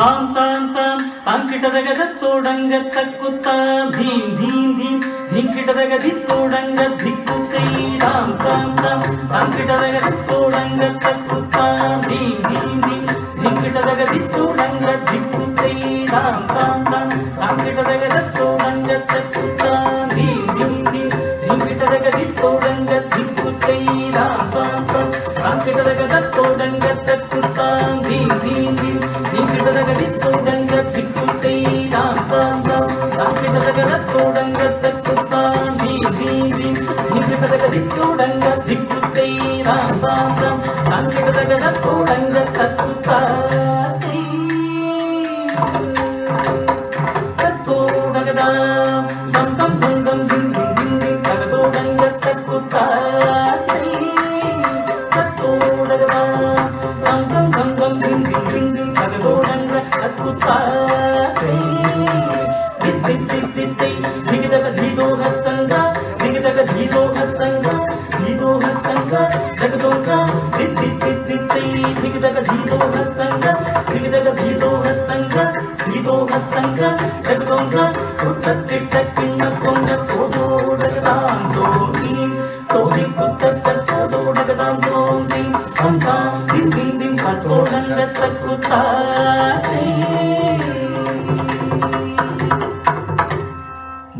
താം താം താം താം കിടതകതത്തോടങ്ക തക്കുത്ത ധീം ധീം ധീം ധീം കിടതകതിത്തോടങ്ക ധിക്കുത്തൈ താം താം താം താം കിടതകതത്തോടങ്ക തക്കുത്ത ധീം ധീം ധീം ധീം കിടതകതിത്തോടങ്ക ധിക്കുത്തൈ താം താം താം താം കിടതകതത്തോടങ്ക തക്കുത്ത ധീം ധീം ധീം ധീം കിടതകതിത്തോടങ്ക ധിക്കുത്തൈ താം താം താം താം കിടതകതത്തോടങ്ക തക്കുത്ത ധീം ധീം ധീം ധീം കിടതകതിത്തോടങ്ക ധിക്കുത്തൈ താം താം താം താം കിടതകതത്തോടങ്ക തക്കുത്ത ധീം ധീം ധീം ധീം കിടതകതിത്തോടങ്ക ധിക്കുത്തൈ താം താം താം താം കിടതകതത്തോടങ്ക തക്കുത്ത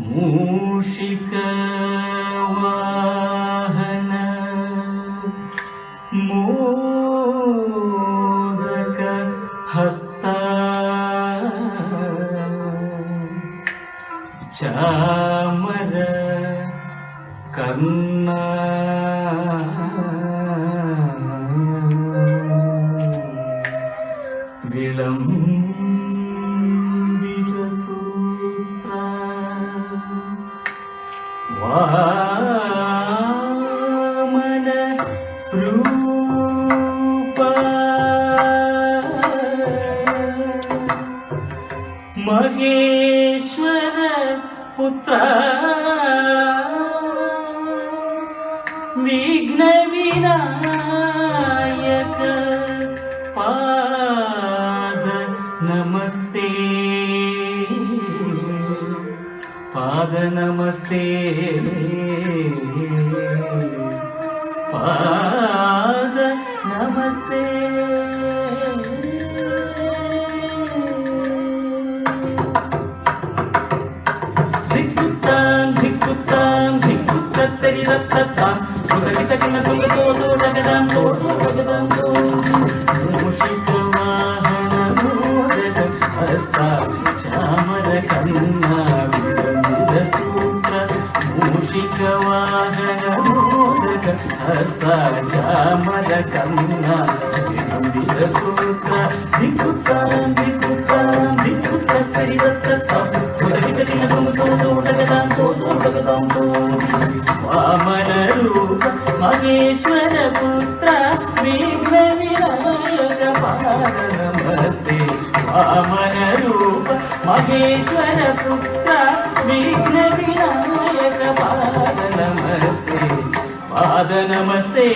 മൂഷിക വാഹന മോദക ഹസ്ത ചാമര കർണ വിളംബിതസൂത്ര വാമന രൂപ മഹേശ്വര പുത്ര വിഘ്ന വിനായക പാദ നമസ്തേ പാദ നമസ്തേ പാദ നമസ്തേ ധിക്കുത്താം ധിക്കുത്താം ധിക്കുത്തരി രത്തത്താം സുഖിതകിന സുഖതോതോ ജഗദാം തോതോ ജഗദാം തോ മൂഷിക വാഹന മോദക ഹസ്ത ചാമര കർണ വിളംബിതസൂത്ര മൂഷിക വാഹന മോദക ഹസ്ത ചാമര കർണ വിളംബിതസൂത്ര ധിക്കുത്താം ധിക്കുത്താം ധിക്കുത്തരി രത്തത്താം സുഖിതകിന സുഖതോതോ ജഗദാം തോതോ ജഗദാം തോ വാമന രൂപ മഹേശ്വര പുത്ര വിഘ്ന വിനായക പാദ നമസ്തേ വാമന രൂപ മഹേശ്വര പുത്ര വിഘ്ന വിനായക പാദ നമസ്തേ പാദ നമസ്തേ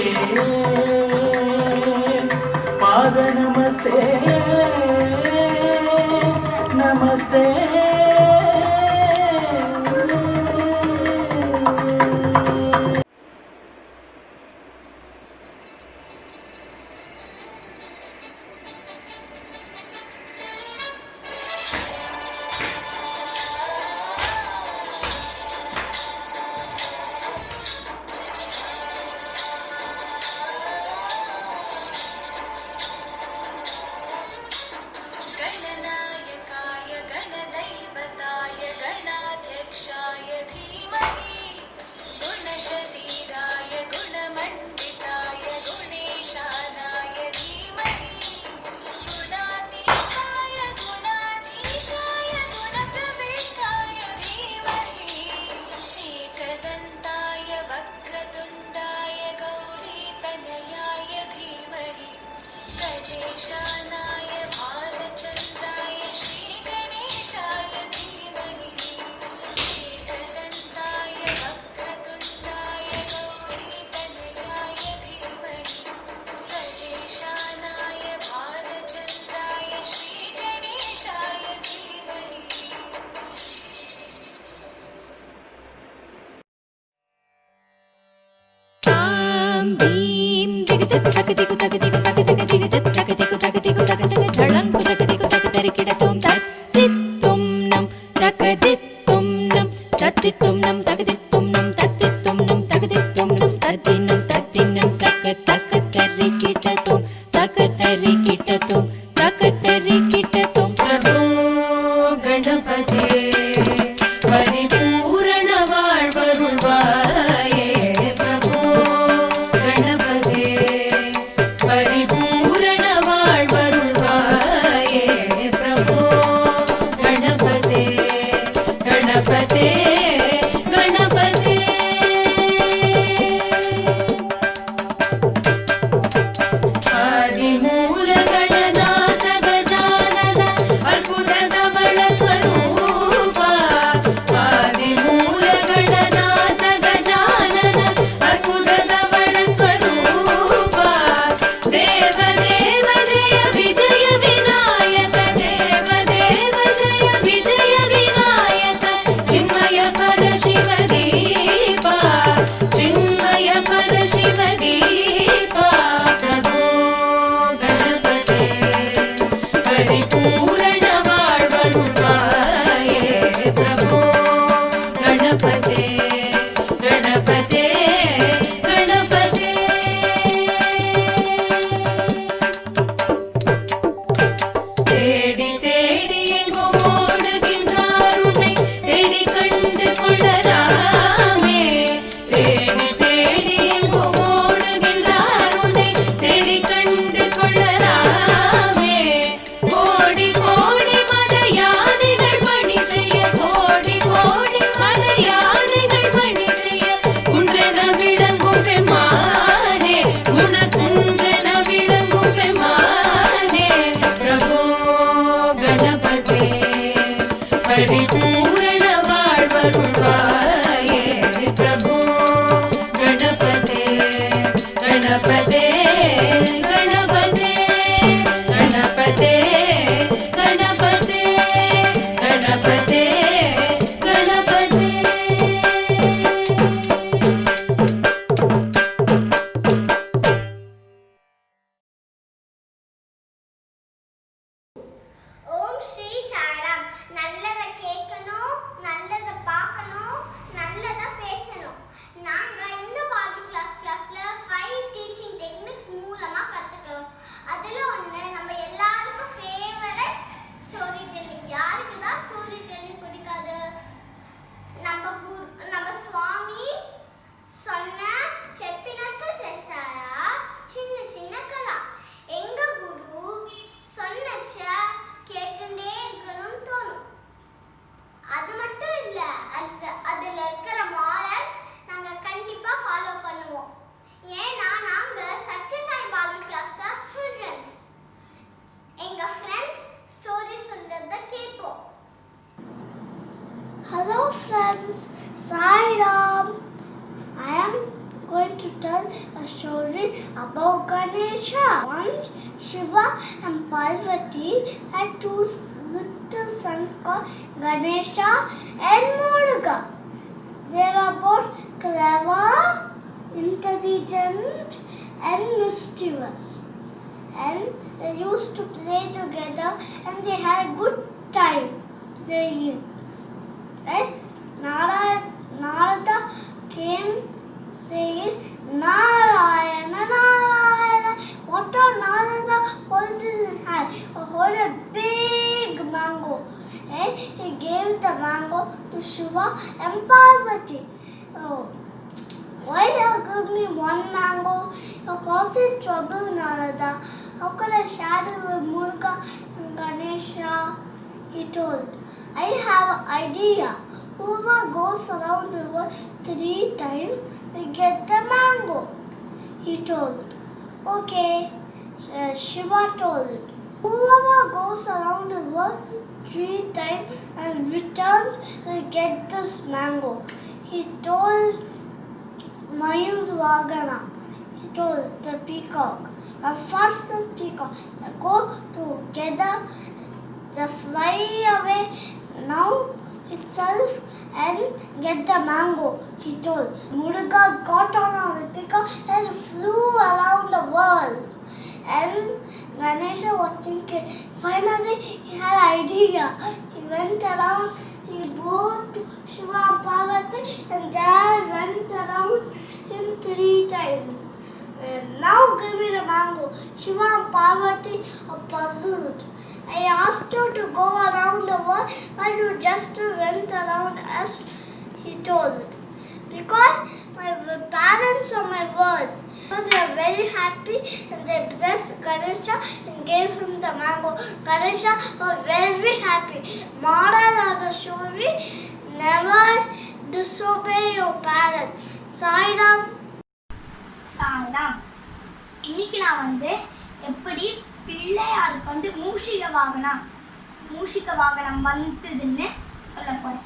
പാദ നമസ്തേ നമസ്തേ தகதிகு தகதிகு திரித தகதிகு தகதிகு தகதிகு தளங்கு தகதிகு தகதரிக்கிடத்தும் தத்தித்தும் நம் தகதித்தும் நம் தத்தித்தும் நம் தகதித்தும் நம் தத்தித்தும் நம் தகதித்தும் நம் தத்தினம் தத்தினம் தக்க தக்க தரிக்கிடத்தும் தக்க தரிக்கிடத்தும் தக்க தரிக்கிடத்தும் பிரபோ கணபதே பரிபூரண வாழ்வருள்வாயே பிரபோ கணபதே பரிபூரண வாழ்வருள்வாயே பிரபோ கணபதே கணபதே கணபதே ஆதிமூல கணநாத கஜானன அற்புத தவள ஸ்வரூப ஆதிமூல கணநாத கஜானன அற்புத தவள ஸ்வரூப தேவ தேவ ஜெய விஜய விநாயக தேவ தேவ ஜெய விஜய விநாயக சின்மய பர சிவ தீபா சின்மய பர சிவ தீபா பிரபோ கணபதே பரிபூரண வாழ்வருள்வாயே பிரபோ கணபதே கணபதே கணபதே தேடி தேடி எங்கும் ஓடுகின்றார் உன்னை தேடி கண்டு கொள்ளலாமே தேடி தேடி எங்கும் ஓடுகின்றார் உன்னை தேடி கண்டு கொள்ளலாமே கோடி கோடி மத யானைகள் பணி செய்ய கோடி கோடி மத யானைகள் பணி செய்ய குன்றென விளங்கும் பெம்மானே குணகுன்றென விளங்கும் பெம்மானே பிரபோ கணபதே பரிபூரண வாழ்வருள்வாயே பிரபோ கணபதே கணபதே கணபதே கணபதே கணபதே கணபதே கணபதே ஓம் ஸ்ரீ சாய்ராம். நல்லதை கேட்கணும், நல்லதை பார்க்கணும், நல்லதை பேசணும். நாங்க இந்த பாரதி கிளாஸ்ல 5 டீச்சிங் டெக்னிக்ஸ் மூலமா கத்துக்கிறோம். அதுல ஒண்ணு நம்ம எல்லாருக்கும் ஃபேவரட் ஸ்டோரி டெல்லிங். யாருக்கு தான் ஸ்டோரி டெல்லிங் பிடிக்காது? நம்ம சுவாமி சொன்ன చెప్పినట్టు చేశారా சின்ன சின்ன கதை. எங்க குரு சொன்னச்ச கேட்டுட்டே இருக்கணும்னு தோணும். அது மட்டும் இல்ல, அதுல இருக்கிற மாரல்ஸ் நாங்க கண்டிப்பா ஃபாலோ பண்ணுவோம். ஏன்னா நாங்க சத்யசாய் பாரதி கிளாஸ்ல ஸ்டூடெண்ட்ஸ். எங்க ஃப்ரெண்ட்ஸ் ஸ்டோரி சொல்றத கேட்போம். Hello friends, Sai Ram. I am going to tell a story about Ganesha. Once Shiva and Parvati had 2 little sons called Ganesha and Muruga. They were both clever, intelligent and mischievous. And they used to play together and they had a good time playing. And Narada came saying, Narayana, Narayana. What a Narada holding in his hand? He held a big mango. And he gave the mango to Shiva and Parvati. Oh, why you give me one mango? You're causing trouble, Narada. How could I share it with Muruga and Ganesha? He told. I have an idea. Whoever goes around the world 3 times will get the mango. He told. Okay, Shiva told. Whoever goes around the world 3 times and returns will get this mango. He told Mayur Vagana. He told the peacock. The fastest peacock. Go together. They fly away now itself and get the mango, he told. Muruga got on the peacock and flew around the world. And Ganesha was thinking, finally he had an idea. He went around, he bowed to Shiva and Parvati, and Dad went around him 3 times. And now give me the mango. Shiva and Parvati are puzzled. I asked you to go around the world, but you just went around us, he told. Because my parents are my words. So they are very happy and they blessed Ganesha and gave him the mango. Ganesha was very happy. Moral of the story, never disobey your parents. Sairam. Sairam. இன்னைக்கு நான் வந்து எப்படி பிள்ளையாருக்கு வந்து மூஷிக வாகனம் வந்ததுன்னு சொல்ல போறேன்.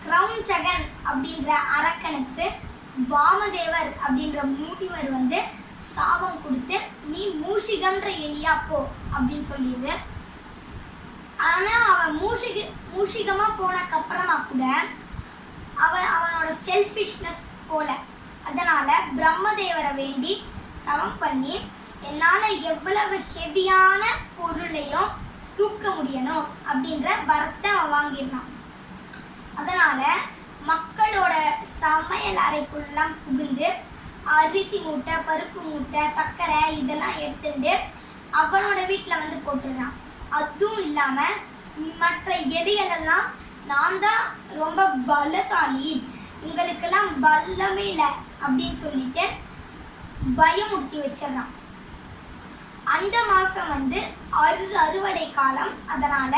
கிரவுன் ஜெகன் அப்படின்ற அரக்கனுக்கு வாமதேவர் அப்படின்ற முனிவர் வந்து சாபம் கொடுத்து நீ மூஷிகம்ன்ற எலியா போ அப்படின்னு சொல்லிடுற. ஆனா அவன் மூஷிகமா போனக்கு அப்புறமா கூட அவனோட செல்ஃபிஷ்னஸ் போல. அதனால பிரம்மதேவரை வேண்டி தவம் பண்ணி என்னால எவ்வளவு ஹெவியான பொருளையும் தூக்க முடியணும் அப்படின்ற வரத்தை அவன் வாங்கிடலாம். அதனால மக்களோட சமையல் அறைக்குள்ளெல்லாம் புகுந்து அரிசி மூட்டை, பருப்பு மூட்டை, சர்க்கரை இதெல்லாம் எடுத்துட்டு அவனோட வீட்டில் வந்து போட்டுடுறான். அதுவும் இல்லாம மற்ற எலிகளெல்லாம் நான் தான் ரொம்ப பலசாலி, உங்களுக்கெல்லாம் பலமே இல்லை அப்படின்னு சொல்லிட்டு பயமுறுத்தி வச்சிடறான். அந்த மாசம் வந்து அறுவடை காலம். அதனால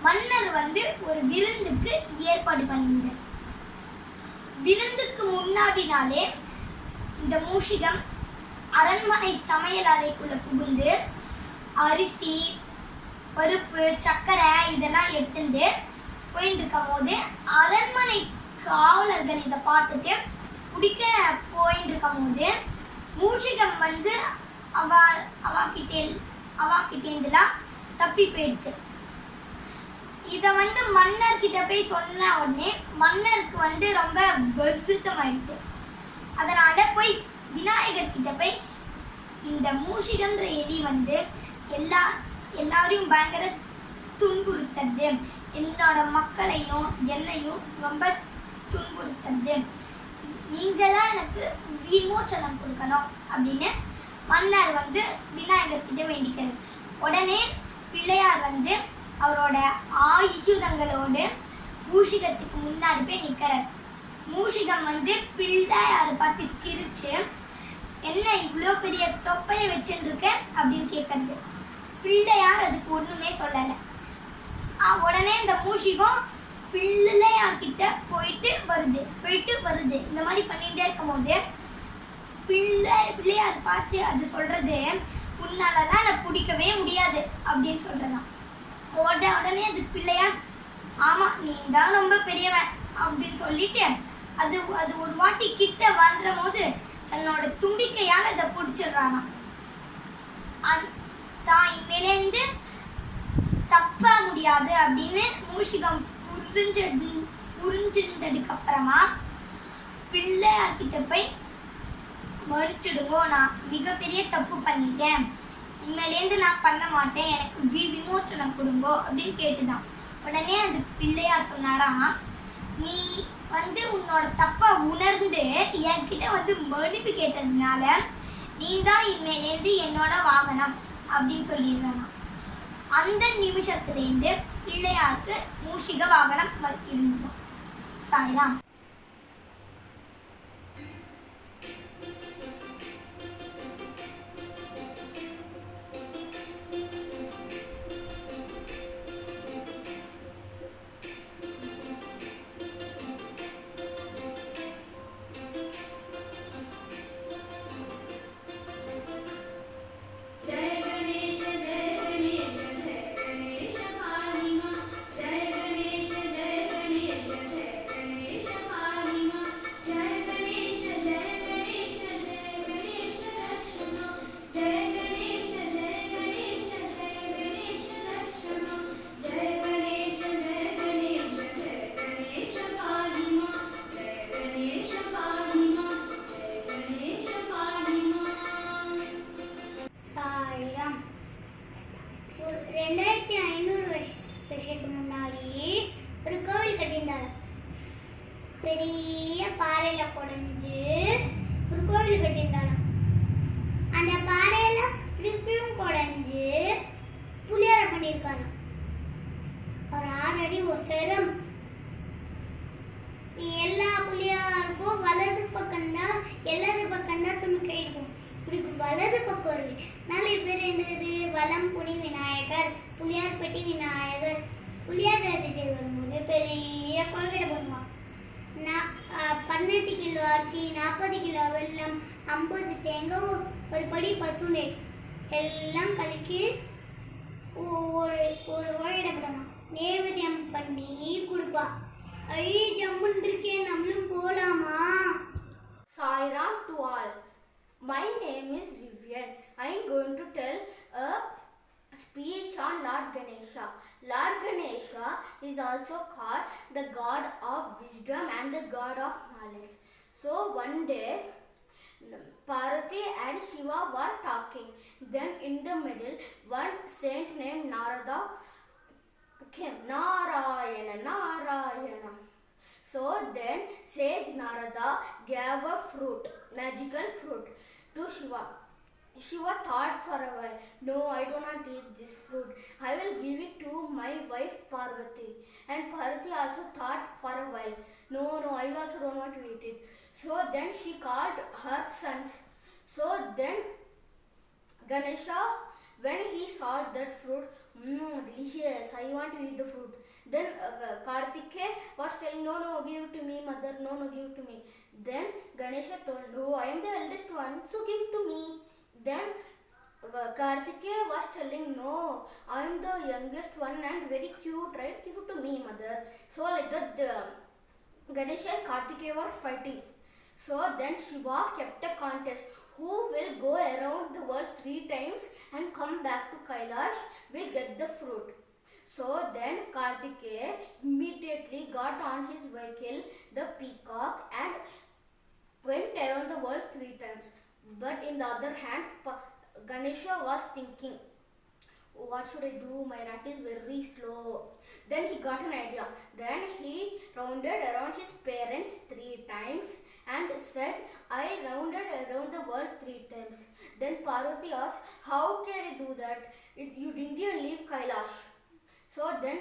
மன்னர் வந்து ஒரு விருந்துக்கு ஏற்பாடு பண்ணியிருந்தார். விருந்துக்கு முன்னாடி நாளே இந்த மூஷிகம் அரண்மனை சமையல் அறைக்குள்ள புகுந்து அரிசி, பருப்பு, சர்க்கரை இதெல்லாம் எடுத்துட்டு போயிட்டு இருக்கும் போது அரண்மனை காவலர்கள் இதை பார்த்துட்டு குடிக்க போயிட்டு இருக்கும் போது மூஷிகம் வந்து அவாக்கிட்டேந்துலாம் தப்பி போயிடுது. இதை வந்து மன்னர்கிட்ட போய் சொன்ன உடனே மன்னருக்கு வந்து ரொம்ப வருத்தமாயிடுது. அதனால போய் விநாயகர் கிட்ட போய் இந்த மூஷிகம்ன்ற எலி வந்து எல்லாரையும் பயங்கர துன்புறுத்துறது, என்னோட மக்களையும் என்னையும் ரொம்ப துன்புறுத்துறது, நீங்க தான் எனக்கு விமோச்சனம் கொடுக்கணும் அப்படின்னு மன்னர் வந்து விநாயகர் கிட்ட வேண்டிக்கிறது. உடனே பிள்ளையார் வந்து அவரோட ஆயுதங்களோடு மூஷிகத்துக்கு முன்னாடி போய் நிற்கிறார். மூஷிகம் வந்து பிள்ளையாரை பார்த்து சிரிச்சு, என்ன இவ்வளோ பெரிய தொப்பையை வச்சுருக்க அப்படின்னு கேட்கறது. பிள்ளையார் அதுக்கு ஒன்றுமே சொல்லலை. உடனே இந்த மூஷிகம் பிள்ளையார்கிட்ட போயிட்டு வருது இந்த மாதிரி பண்ணிகிட்டே இருக்கும் போது பிள்ளையார் பார்த்து அது சொல்றது, உன்னாலலாம் நான் பிடிக்கவே முடியாது அப்படின்னு சொல்றதான். உடனே அது பிள்ளையார், ஆமா நீ தான் ரொம்ப பெரியவன் அப்படின்னு சொல்லிட்டு அது ஒரு வாட்டி கிட்ட வந்துற போது தன்னோட தும்பிக்கையால் அதை பிடிச்சிடுறானா. தான் இனிமேலேருந்து தப்ப முடியாது அப்படின்னு மூஷிகம் புரிஞ்சிருந்ததுக்கு அப்புறமா பிள்ளையார்கிட்ட போய் மன்னிச்சிடுங்கோ, நான் மிகப்பெரிய தப்பு பண்ணிட்டேன், இனிமேலேருந்து நான் பண்ண மாட்டேன், எனக்கு விமோச்சனம் கொடுங்கோ அப்படின்னு கேட்டுதான். உடனே அந்த பிள்ளையார் சொன்னாராம், நீ வந்து உன்னோட தப்பை உணர்ந்து என்கிட்ட வந்து மன்னிப்பு கேட்டதுனால நீ தான் இனிமேலேருந்து என்னோட வாகனம் அப்படின்னு சொல்லிடுறானா. அந்த நிமிஷத்துலேருந்து பிள்ளையாருக்கு மூஷிக வாகனம் இருந்தோம். சாய்ராம். Jai Ganesha பண்ணியிருக்கானா और 6 அடி உசரம். எல்லா புளியாருக்கும் வலது பக்கம் தான் இடது பக்கம் தான் துணிக்கை இருக்கும். இப்படி வலது பக்கம் இருக்கு. நிறைய பேர் என்னது வலம்புடி விநாயகர், புளியார் பெட்டி விநாயகர், புளியார் ஜாதி வரும்போது பெரிய கொள்கை பண்ணுவான். 18 கிலோ அரிசி, 40 கிலோ வெல்லம், 50 தேங்காய், ஒரு படி பசுனை எல்லாம் கலக்கி ஒரு ஓயிடப்படமா நேவேத்தியம் பண்ணி கொடுப்பா. ஐ ஜம்முன்னு இருக்கே, நம்மளும் போலாமா? Sai Ram to all. My name is Vivian. I am going to tell a speech on Lord Ganesha. Lord Ganesha is also called the god of wisdom and the god of knowledge. So one day Parvati and Shiva were talking. Then in the middle one saint named Narada came. Narayana. So then sage Narada gave a fruit, magical fruit, to Shiva. Shiva thought for a while, no, I do not eat this fruit. I will give it to my wife Parvati. And Parvati also thought for a while, no, I also don't want to eat it. So then she called her sons. So then Ganesha, when he saw that fruit, delicious, I want to eat the fruit. Then Kartikeya was telling, no, give it to me, mother, no, give it to me. Then Ganesha told, no, I am the eldest one, so give it to me. Then Kartikeya was telling, no, I am the youngest one and very cute, right? Give it to me, mother. So like that, Ganesha and Kartikeya were fighting. So then Shiva kept a contest. Who will go around the world 3 times and come back to Kailash will get the fruit. So then Kartikeya immediately got on his vehicle, the peacock, and went around the world 3 times. But in the other hand, Ganesha was thinking, what should I do? My rat is very slow. Then he got an idea. Then he rounded around his parents 3 times and said, I rounded around the world 3 times. Then Parvati asked, how can I do that? You didn't even leave Kailash. So then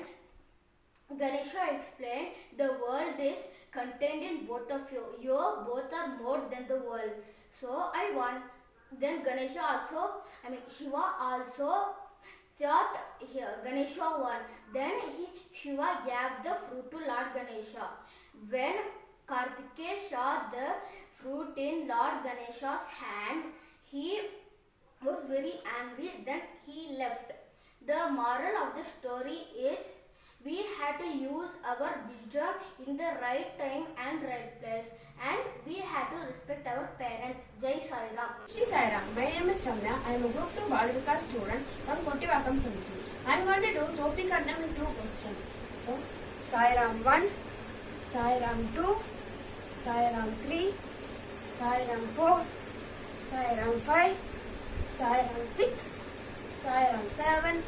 Ganesha explained, the world is contained in both of you. You both are more than the world. So I won. Then Shiva also thought Ganesha won. Then Shiva gave the fruit to Lord Ganesha. When Kartikeya saw the fruit in Lord Ganesha's hand, he was very angry. Then he left. The moral of the story is, we have to use our wisdom in the right time and right place, and we have to respect our parents. Jai Sai Ram. Shri Sai Ram. My name is Ramya. I am a Group 2 Balavika student from Kottivakam Samiti. I am going to do Topi Karnam in 2 questions. So, Sai Ram 1, Sai Ram 2, Sai Ram 3, Sai Ram 4, Sai Ram 5, Sai Ram 6, Sai Ram 7,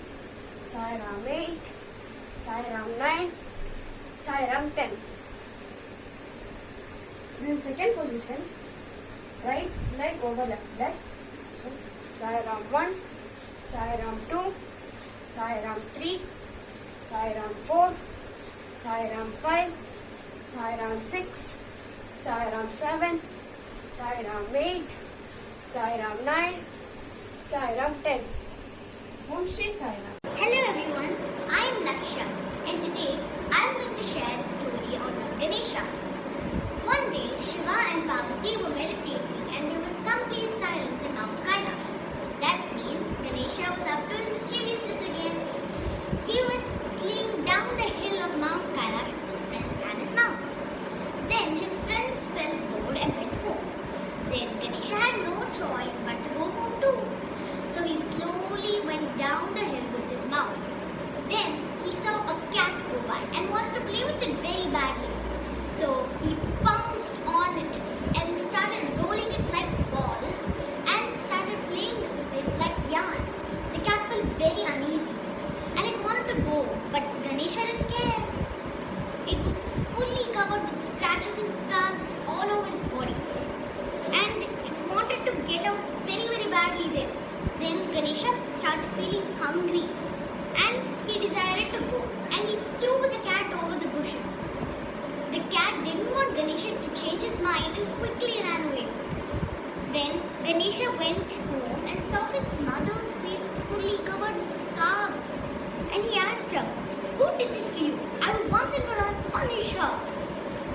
Sai Ram 8, Sai Ram 9, Sai Ram 10. In the second position, right leg over left leg. So, Sai Ram 1, Sai Ram 2, Sai Ram 3, Sai Ram 4, Sai Ram 5, Sai Ram 6, Sai Ram 7, Sai Ram 8, Sai Ram 9, Sai Ram 10. Om Shri Sai Ram. Hello everyone, I am Lakshya and today I am going to share a story on Ganesha. One day Shiva and Parvati were meditating and there was complete silence in Mount Kailash. That means Ganesha was up to his mischievousness again. He was skiing down the hill of Mount Kailash with his friends and his mouse. Then his friends felt bored and went home. Then Ganesha had no choice but to go home too. So he slowly went down the hill with his mouse. Then he saw a cat go by and wanted to play with it very badly. So he pounced on it and started rolling it like balls and started playing with it like yarn. The cat felt very uneasy and it wanted to go, but Ganesha didn't care. It was fully covered with scratches and scars all over its body and it wanted to get out very badly there. Then Ganesha started feeling hungry. and he decided to go, and he threw the cat over the bushes. The cat didn't want Ganesha to change his mind and quickly ran away. Then Ganesha went home and saw his mother's face fully covered with scars. And he asked her, "Who did this to you? I will once and for all punish her."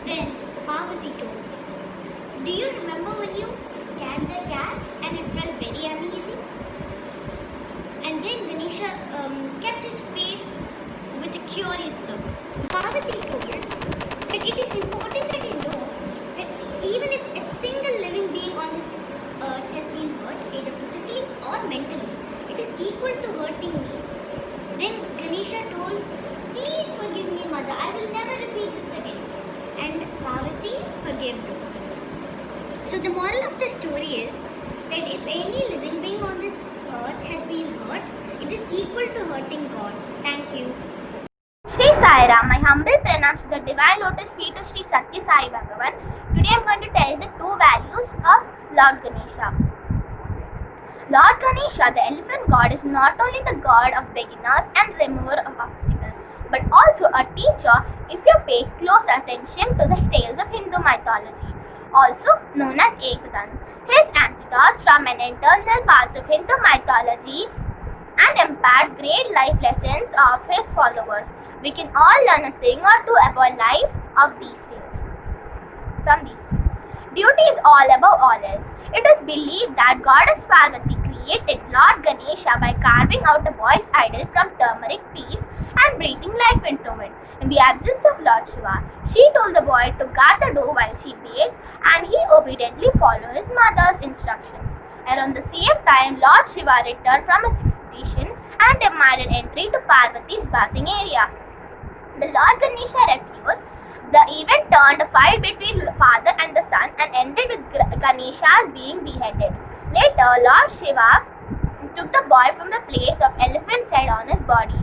Then Parvati told, "Do you remember when you scanned the cat and it felt very uneasy?" And then Ganesha kept his face with a curious look. Parvati told that it is important that you know that even if a single living being on this earth has been hurt, either physically or mentally, it is equal to hurting me. Then Ganesha told, "Please forgive me, mother. I will never repeat this again." And Parvati forgave him. So the moral of the story is that if any living being on this earth has been hurt, it is equal to hurting God. Thank you. Shri Sai Ram, my humble pranams to the divine lotus feet of Shri Satya Sai Bhagavan. Today I am going to tell the two values of Lord Ganesha. Lord Ganesha, the elephant god, is not only the god of beginners and remover of obstacles, but also a teacher if you pay close attention to the tales of Hindu mythology, also known as Ekadant. His anecdotes from an internal parts of Hindu mythology and impart great life lessons of his followers. We can all learn a thing or two about life of these tales. From these tales. Duty is all above all else. It is believed that goddess Parvati created Lord Ganesha by carving out a boy's idol from turmeric paste and breathing life into it. In the absence of Lord Shiva, she told the boy to guard the door while she bathed, and he obediently followed his mother's instructions. Around the same time, Lord Shiva returned from his expedition and demanded entry to Parvati's bathing area. The Lord Ganesha refused. The event turned a fight between father and the son and ended with Ganesha's being beheaded. Later, Lord Shiva took the boy from the place of elephant's head on his body.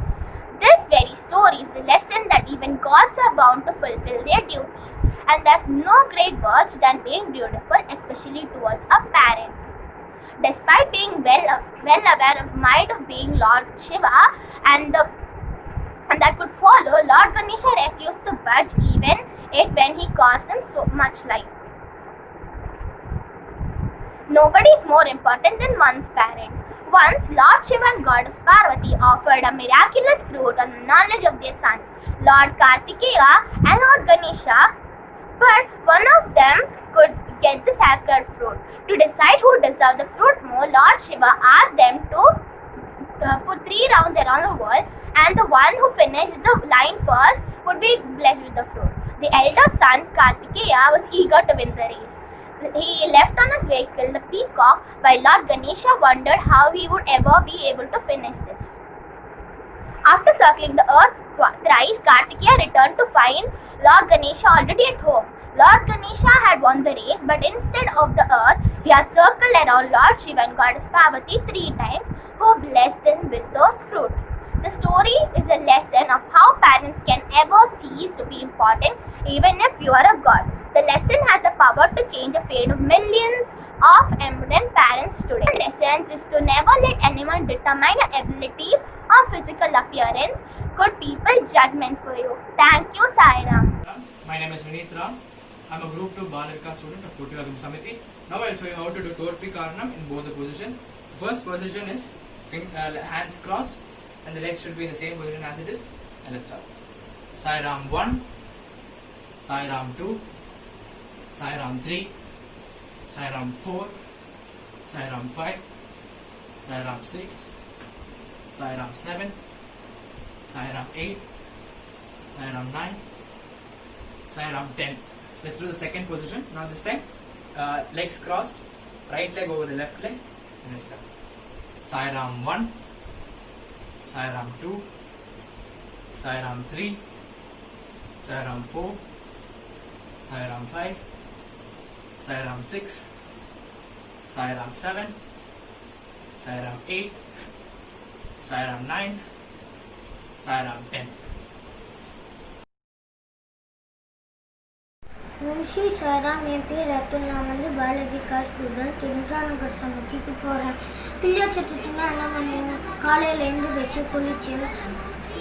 This very story is a lesson that even gods are bound to fulfill their duties, and there's no great virtue than being dutiful, especially towards a parent. Despite being well aware of might of being Lord Shiva and that could follow, Lord Ganesha refused to budge even when he caused them so much life. Nobody is more important than one's parent. Once, Lord Shiva and Goddess Parvati offered a miraculous fruit on the knowledge of their sons, Lord Kartikeya and Lord Ganesha, but one of them could get the sacred fruit. To decide who deserved the fruit more, Lord Shiva asked them to put 3 rounds around the world, and the one who finished the line first would be blessed with the fruit. The elder son, Kartikeya, was eager to win the race. He left on his vehicle the peacock, while Lord Ganesha wondered how he would ever be able to finish this. After circling the earth thrice, Kartikeya returned to find Lord Ganesha already at home. Lord Ganesha had won the race, but instead of the earth, he had circled around Lord Shiva and Goddess Parvati 3 times, who blessed him with those fruit. The story is a lesson of how parents can ever cease to be important, even if you are a god. The lesson has the power to change the fate of millions of impotent parents today. The lesson is to never let anyone determine your abilities or physical appearance. Good people judgment for you. Thank you, Sai Ram. My name is Vineet Ram. I am a Group 2 Balarika student of Koti Vagam Samiti. Now I will show you how to do Torpi Karanam in both the positions. The first position is hands crossed and the legs should be in the same position as it is. And let's start. Sai Ram 1, Sai Ram 2, Sai Ram 3, Sai Ram 4, Sai Ram 5, Sai Ram 6, Sai Ram 7, Sai Ram 8, Sai Ram 9, Sai Ram 10. Let's do the second position. Now this time, legs crossed, right leg over the left leg, and let's start. Sai Ram 1, Sai Ram 2, Sai Ram 3, Sai Ram 4, Sai Ram 5, Sai Ram 6, Sai Ram 7, Sai Ram 8, Sai Ram 9, Sai Ram 10. Munshi Sairam, என் பேர் அத்துல். நான் வந்து பாலவிகா student. Indira நகர் சமிதிக்கு போகிறேன். பிள்ளையார் சதுர்த்தினா என்ன பண்ணுவோம்? காலையில் எழுந்து வச்சு குளிச்சு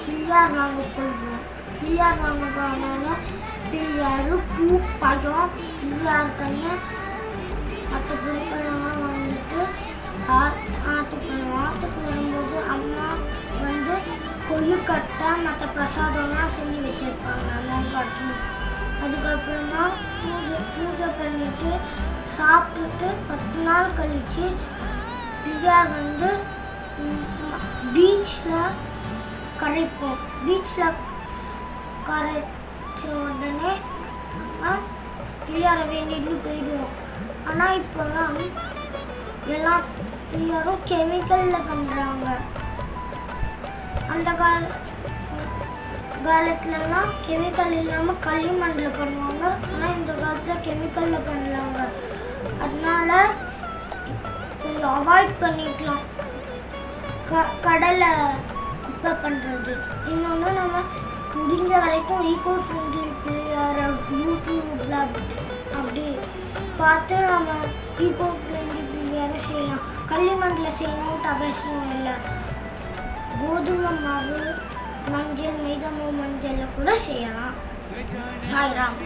பிள்ளையார் வாங்க போயிடுவோம். பிள்ளையார் வாங்க போனோன்னா பிள்ளையார் பூ பழம் பிள்ளையார் கண்ணு மற்ற பொருட்களெல்லாம் வாங்கிட்டு ஆற்றுக்கு வருவோம். ஆற்றுக்கு வரும்போது அம்மா வந்து கொழுக்கட்டை மற்ற பிரசாதம்லாம் செஞ்சு வச்சுருப்பாங்க நோங்காட்டி. அதுக்கப்புறமா பூஜை பண்ணிவிட்டு சாப்பிட்டுட்டு 10 நாள் கழித்து பிள்ளையார் வந்து பீச்சில் கரைப்போம். பீச்சில் கரைச்ச உடனே பிள்ளையாரை வேண்டிட்டு போயிடுவோம். ஆனால் இப்போலாம் எல்லா பிள்ளையாரும் கெமிக்கலில் பண்ணுறாங்க. அந்த காலத்துலலாம் கெமிக்கல் இல்லாமல் களிமண்ணில் பண்ணுவாங்க. ஆனால் இந்த காலத்தில் கெமிக்கலில் பண்ணலாங்க. அதனால கொஞ்சம் அவாய்ட் பண்ணிக்கலாம் கடலை குப்பை பண்ணுறது. இன்னொன்று நம்ம முடிஞ்ச வரைக்கும் ஈகோ ஃப்ரெண்ட்லி பிள்ளையார் யூடியூப்ல அப்படி பார்த்து நம்ம ஈகோ ஃப்ரெண்ட்லி பிள்ளையாரை செய்யலாம். களிமண்ணில் செய்யணும்ட்டு அவசியம் இல்லை. கோதுமை மாவு மஞ்சள் மைதாமாவு மஞ்சளில் கூட செய்யலாம். சாய்ராம்.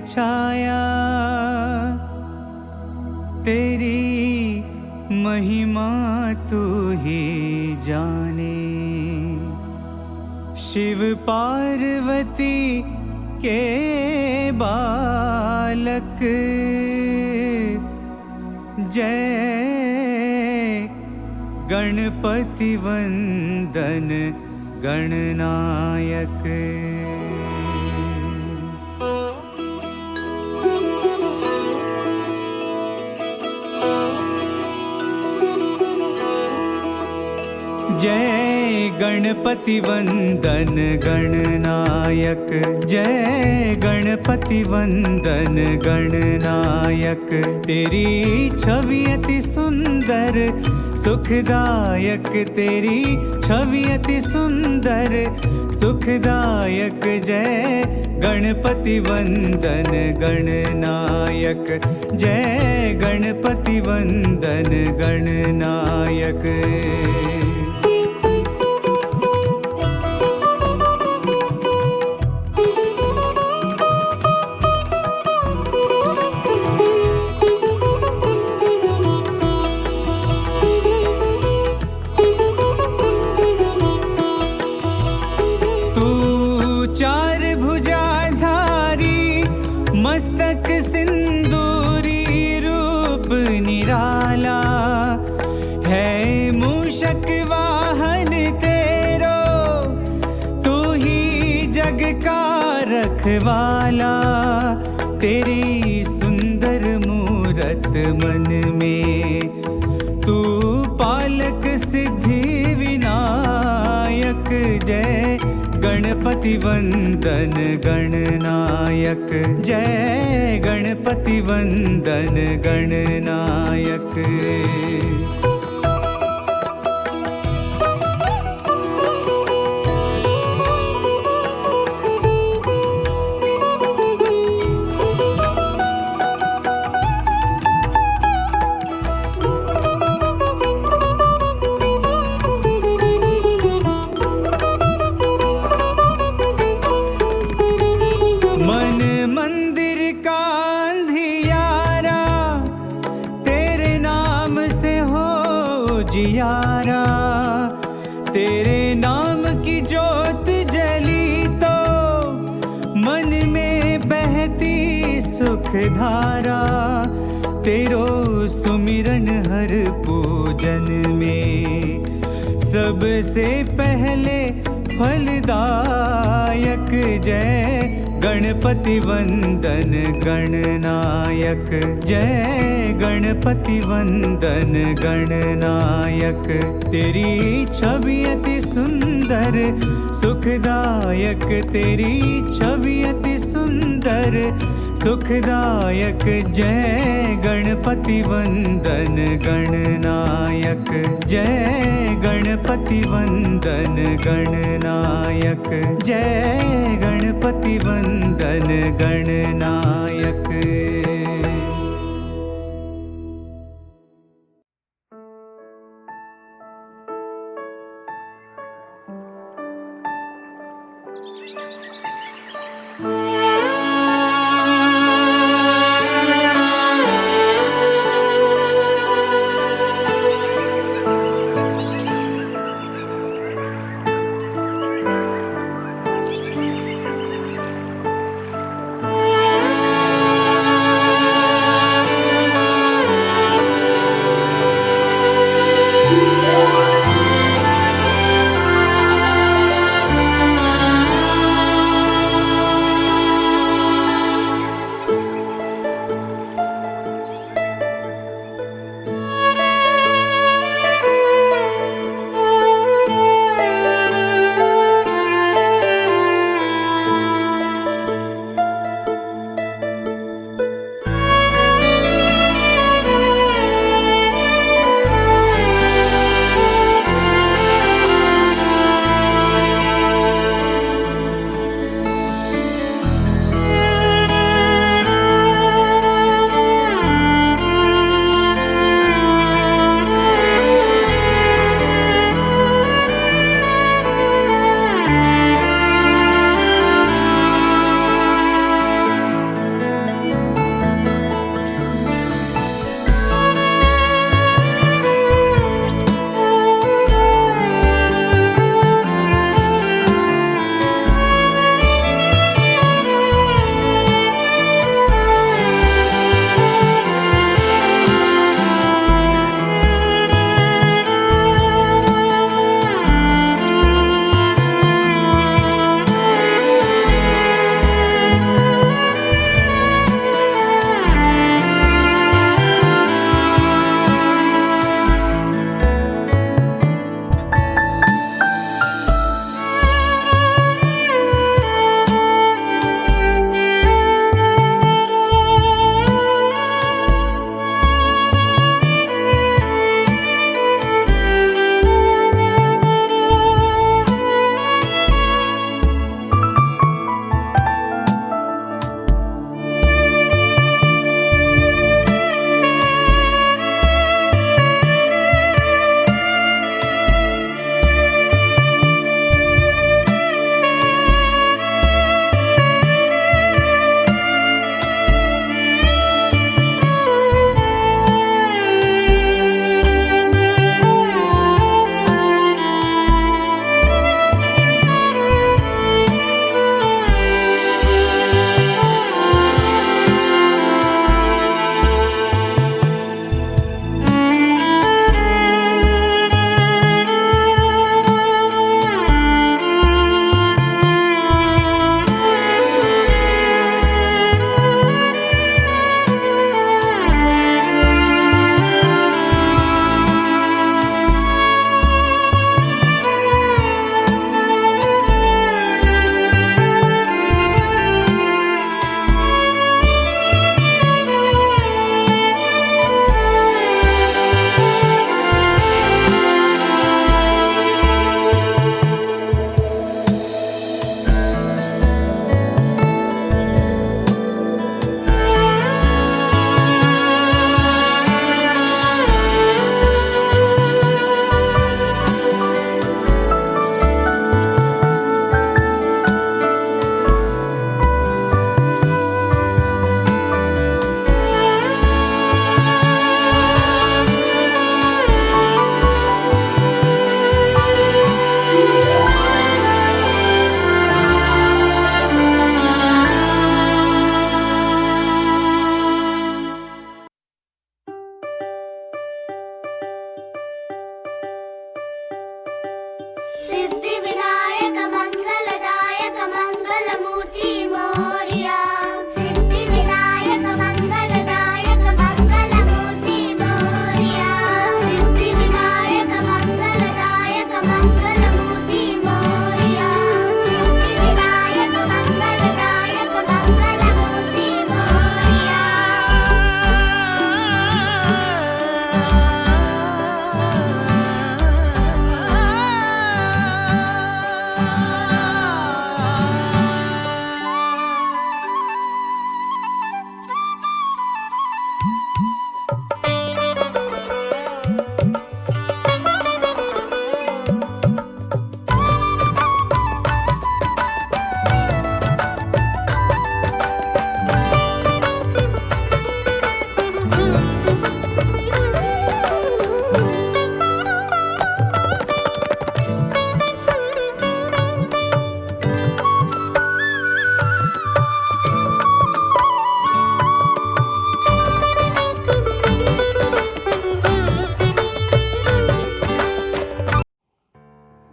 छाया, तेरी महिमा तू ही जाने। शिव पार्वती के बालक, जय गणपति वंदन गणनायक। जय गणपति वंदन गणनायक, जय गणपति वंदन गणनायक। तेरी छवि अति सुंदर सुखदायक, तेरी छवि अति सुंदर सुखदायक। जय गणपति वंदन गणनायक, जय गणपति वंदन गणनायक। मस्तक सिंदूरी रूप निराला, है मूषक वाहन तेरो, तू ही जग का रखवाला। तेरी सुंदर मूरत मन में, तू पालक सिद्धि विनायक। जय गणपति वंदन गणनायक, जय गणपति वंदन गणनायक। जियारा, तेरे नाम की ज्योत जली तो मन में बहती सुख धारा। तेरो सुमिरन हर पूजन में, सबसे पहले फलदायक। जय गणपति वंदन गणनायक, जय गणपति वंदन गणनायक। तेरी छवि अति सुंदर सुखदायक, तेरी छवि अति सुंदर सुखदायक। जय गणपति वंदन गणनायक, जय गणपति वंदन गणनायक, जय गणपति वंदन गणनायक। सिद्धिविनायक मंगलदायक मंगलमूर्ति मोरया सिद्धिविनायक मंगलदायक मंगलमूर्ति मोरया सिद्धिविनायक मंगलदायक मंगलमूर्ति मोरया सिद्धिविनायक मंगलदायक मंगलमूर्ति मोरया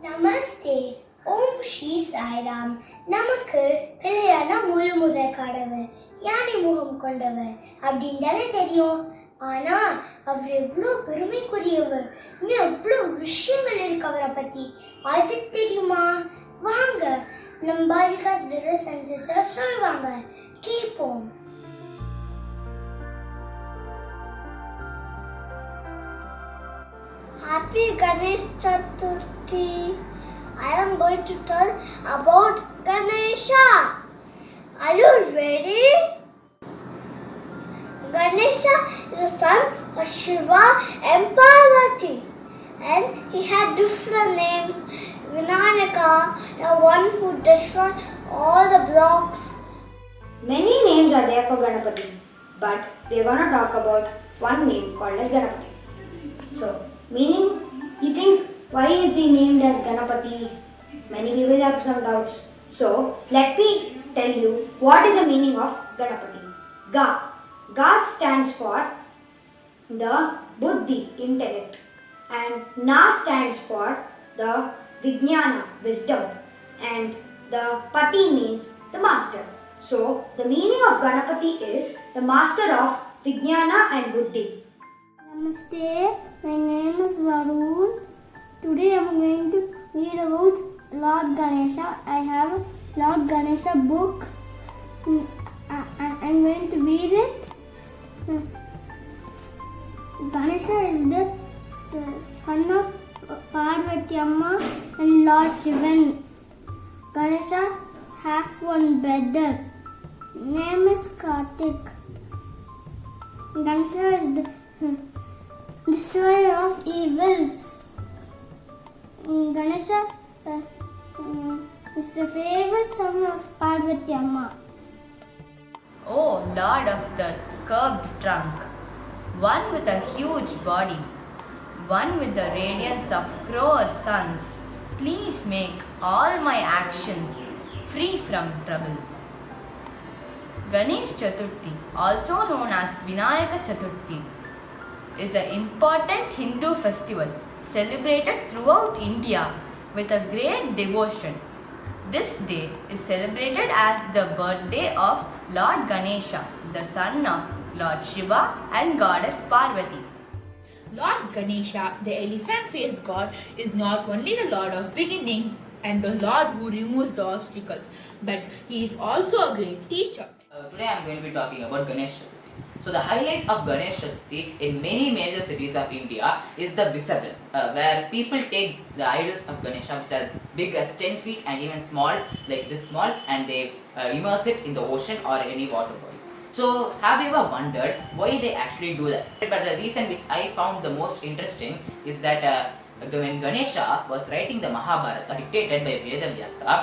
நமஸ்தே ஓம் ஸ்ரீ சாய்ராம். நமக்கு பிள்ளையான முழு முதல் கடவுள், யானை முகம் கொண்டவர் அப்படின்னு தானே தெரியும். ஆனா அவர் எவ்வளோ பெருமைக்குரியவர், இன்னும் எவ்வளோ விஷயங்கள் இருக்கு அவரை பத்தி. அது தெரியுமா? வாங்க நம்ம பாலிகாஸ் பிரதர்ஸ் அண்ட் சிஸ்டர்ஸ் சொல்லுவாங்க, கேட்போம். Happy Ganesh Chaturthi. I am going to tell about Ganesha. Are you ready? Ganesha is the son of Shiva and Parvati, and he had different names. Vinayaka, the one who destroyed all the blocks. Many names are there for Ganapati, but we are going to talk about one name called as Ganapati. So, meaning, you think, why is he named as Ganapati? Many people have some doubts. So, let me tell you what is the meaning of Ganapati. Ga. Ga stands for the Buddhi, intellect. And Na stands for the Vijnana, wisdom. And the Pati means the master. So, the meaning of Ganapati is the master of Vijnana and Buddhi. Namaste, my name is Varun. Today I am going to read about Lord Ganesha. I have a Lord Ganesha book. I am going to read it. Ganesha is the son of Parvati Amma and Lord Shivan. Ganesha has one brother. Name is Kartik. Ganesha is the destroyer of evils. Ganesha is the favorite son of Parvati Amma. Oh Lord of the curved trunk, one with a huge body, one with the radiance of crore suns, please make all my actions free from troubles. Ganesh Chaturthi, also known as Vinayaka Chaturthi, is an important Hindu festival celebrated throughout India with a great devotion. This day is celebrated as the birthday of Lord Ganesha, the son of Lord Shiva and goddess Parvati. Lord Ganesha, the elephant-faced god, is not only the lord of beginnings and the lord who removes the obstacles, but he is also a great teacher. Today I am going to be talking about Ganesh Chaturthi. So the highlight of Ganesh Chaturthi in many major cities of India is the Visarjan, where people take the idols of Ganesha, which are big as 10 feet and even small, like this small, and they immerse it in the ocean or any water body. So have you ever wondered why they actually do that? But the reason which I found the most interesting is that when Ganesha was writing the Mahabharata dictated by Vedavyasa,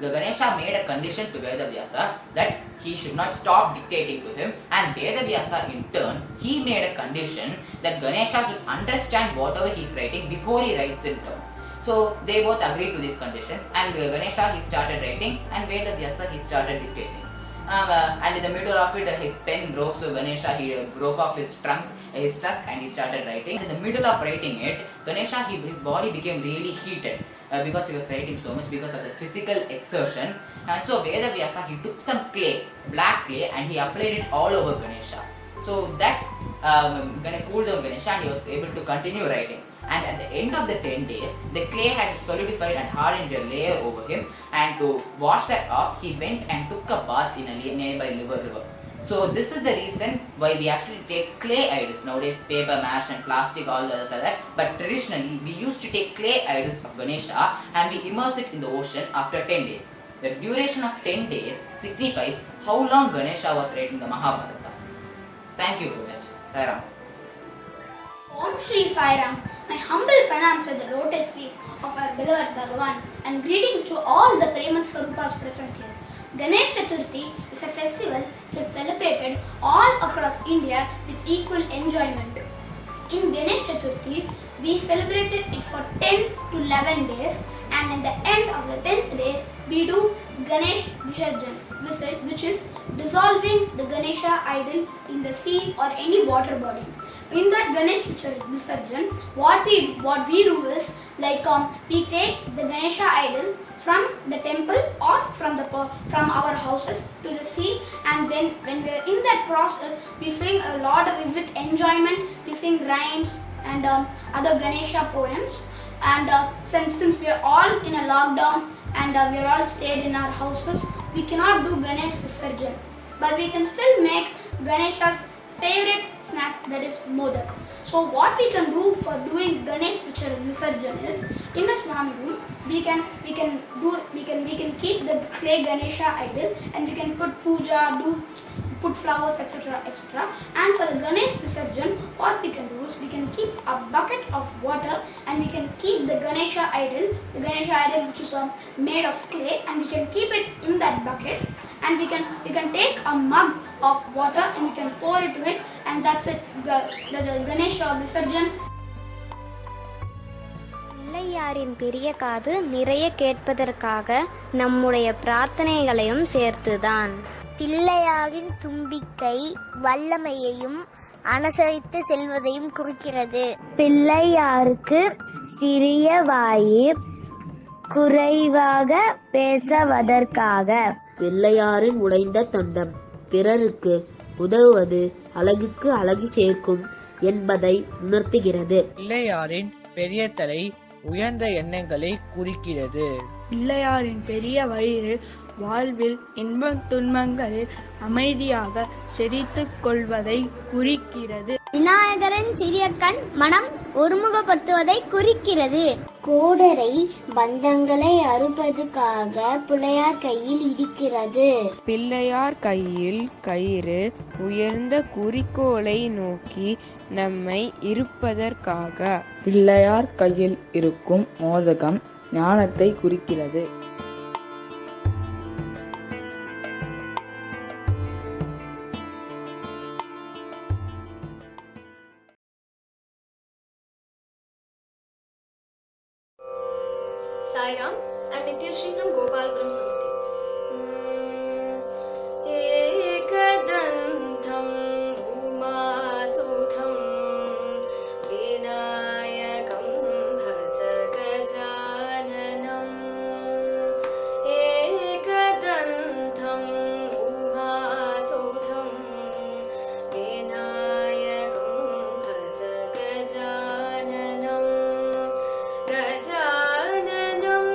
Ganesha made a condition to Vedavyasa that he should not stop dictating to him, and Vedavyasa in turn, he made a condition that Ganesha should understand whatever he is writing before he writes in turn. So they both agreed to these conditions, and Ganesha he started writing and Vedavyasa he started dictating. and in the middle of it his pen broke, so Ganesha he broke off his tusk and he started writing. In the middle of writing it, Ganesha his body became really heated because he was writing so much because of the physical exertion. And so Veda Vyasa he took some clay, black clay, and he applied it all over Ganesha. So that cooled down Ganesha and he was able to continue writing. And at the end of the 10 days, the clay had solidified and hardened a layer over him, and to wash that off, he went and took a bath in a nearby river. So this is the reason why we actually take clay idols. Nowadays paper, mash and plastic, all the others are there. But traditionally, we used to take clay idols of Ganesha and we immerse it in the ocean after 10 days. The duration of 10 days signifies how long Ganesha was writing the Mahabharata. Thank you very much. Sai Ram. Om Shri Sai Ram. My humble pranams at the lotus feet of our beloved Bhagavan, and greetings to all the Prema Swarupas present here. Ganesh Chaturthi is a festival which is celebrated all across India with equal enjoyment. In Ganesh Chaturthi, we celebrated it for 10 to 11 days, and at the end of the 10th day, we do Ganesh Visarjan, which is dissolving the Ganesha idol in the sea or any water body. In that Ganesh Visarjan, what we do is we take the Ganesha idol from the temple or from our houses to the sea, and when we are in that process, we sing a lot of with enjoyment. We sing rhymes and other Ganesha poems. And since we are all in a lockdown and we are all stayed in our houses, we cannot do Ganesh Visarjan, but we can still make Ganesha's favorite snack, that is modak. So what we can do for doing Ganesh Visarjan is, in the Swami room we can keep the clay Ganesha idol, and we can put puja, put flowers, etc. etc. And for the Ganesh Visarjan, what we can do is we can keep a bucket of water and we can keep the Ganesha idol which is made of clay, and we can keep it in that bucket, and we can take a mug of water and we can pour into it, and that's it, the Ganesha Visarjan. பிள்ளையாரின் பெரிய காது நிறைய கேட்பதற்காக நம்முடைய பிரார்த்தனைகளையும் சேர்த்துதான். பிள்ளையாரின் தும்பிக்கை வல்லமையையும் அனுசரித்து செல்வதையும் குறிக்கிறது. பிள்ளையாருக்கு சிறிய வாயு குறைவாக பேசுவதற்காக. பிள்ளையாரின் உடைந்த தந்தம் பிறருக்கு உதவுவது அழகுக்கு அழகு சேர்க்கும் என்பதை உணர்த்துகிறது. பிள்ளையாரின் பெரிய தலை உயர்ந்த எண்ணங்களை குறிக்கிறது. பிள்ளையாரின் பெரிய வயிறு வாழ்வில் இன்ப துன்பங்களில் அமைதியாக செறித்துக் கொள்வதை குறிக்கிறது. விநாயகரின் சிறிய கண் மனம் ஒருமுகப்படுத்துவதை குறிக்கிறது. கோடரை பந்தங்களை அறுப்பதற்காக பிள்ளையார் கையில் இருக்கிறது. பிள்ளையார் கையில் கயிறு உயர்ந்த குறிக்கோளை நோக்கி நம்மை இருப்பதற்காக. பிள்ளையார் கையில் இருக்கும் மோதகம் ஞானத்தை குறிக்கிறது. Sai Ram, I'm Nityashree from Gopalapuram Samiti. Ekadantam Umasudham Vinayakam Bhaja Gajananam. Ekadantam Umasudham Vinayakam Bhaja Gajananam. Gajananam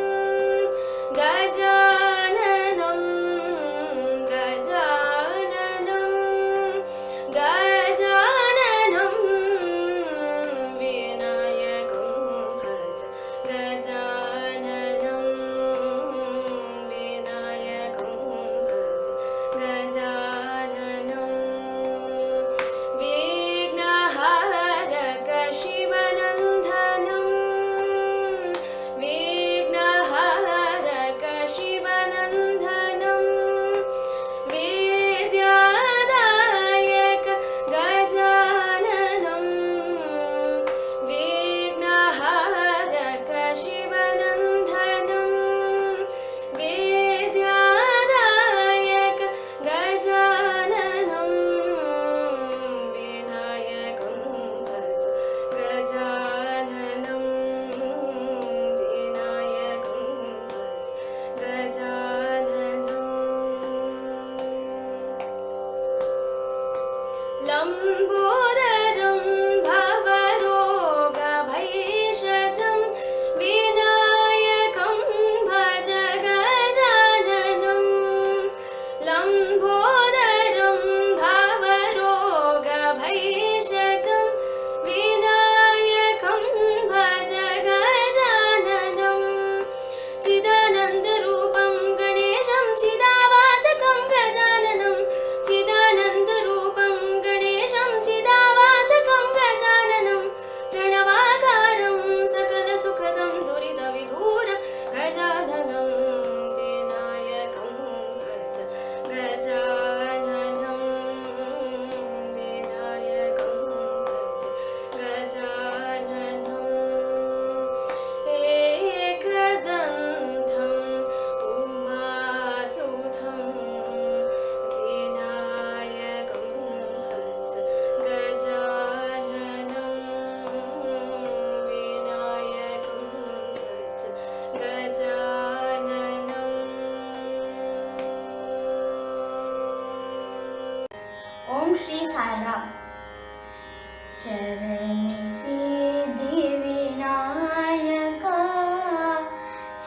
चरणु Siddhivinayaka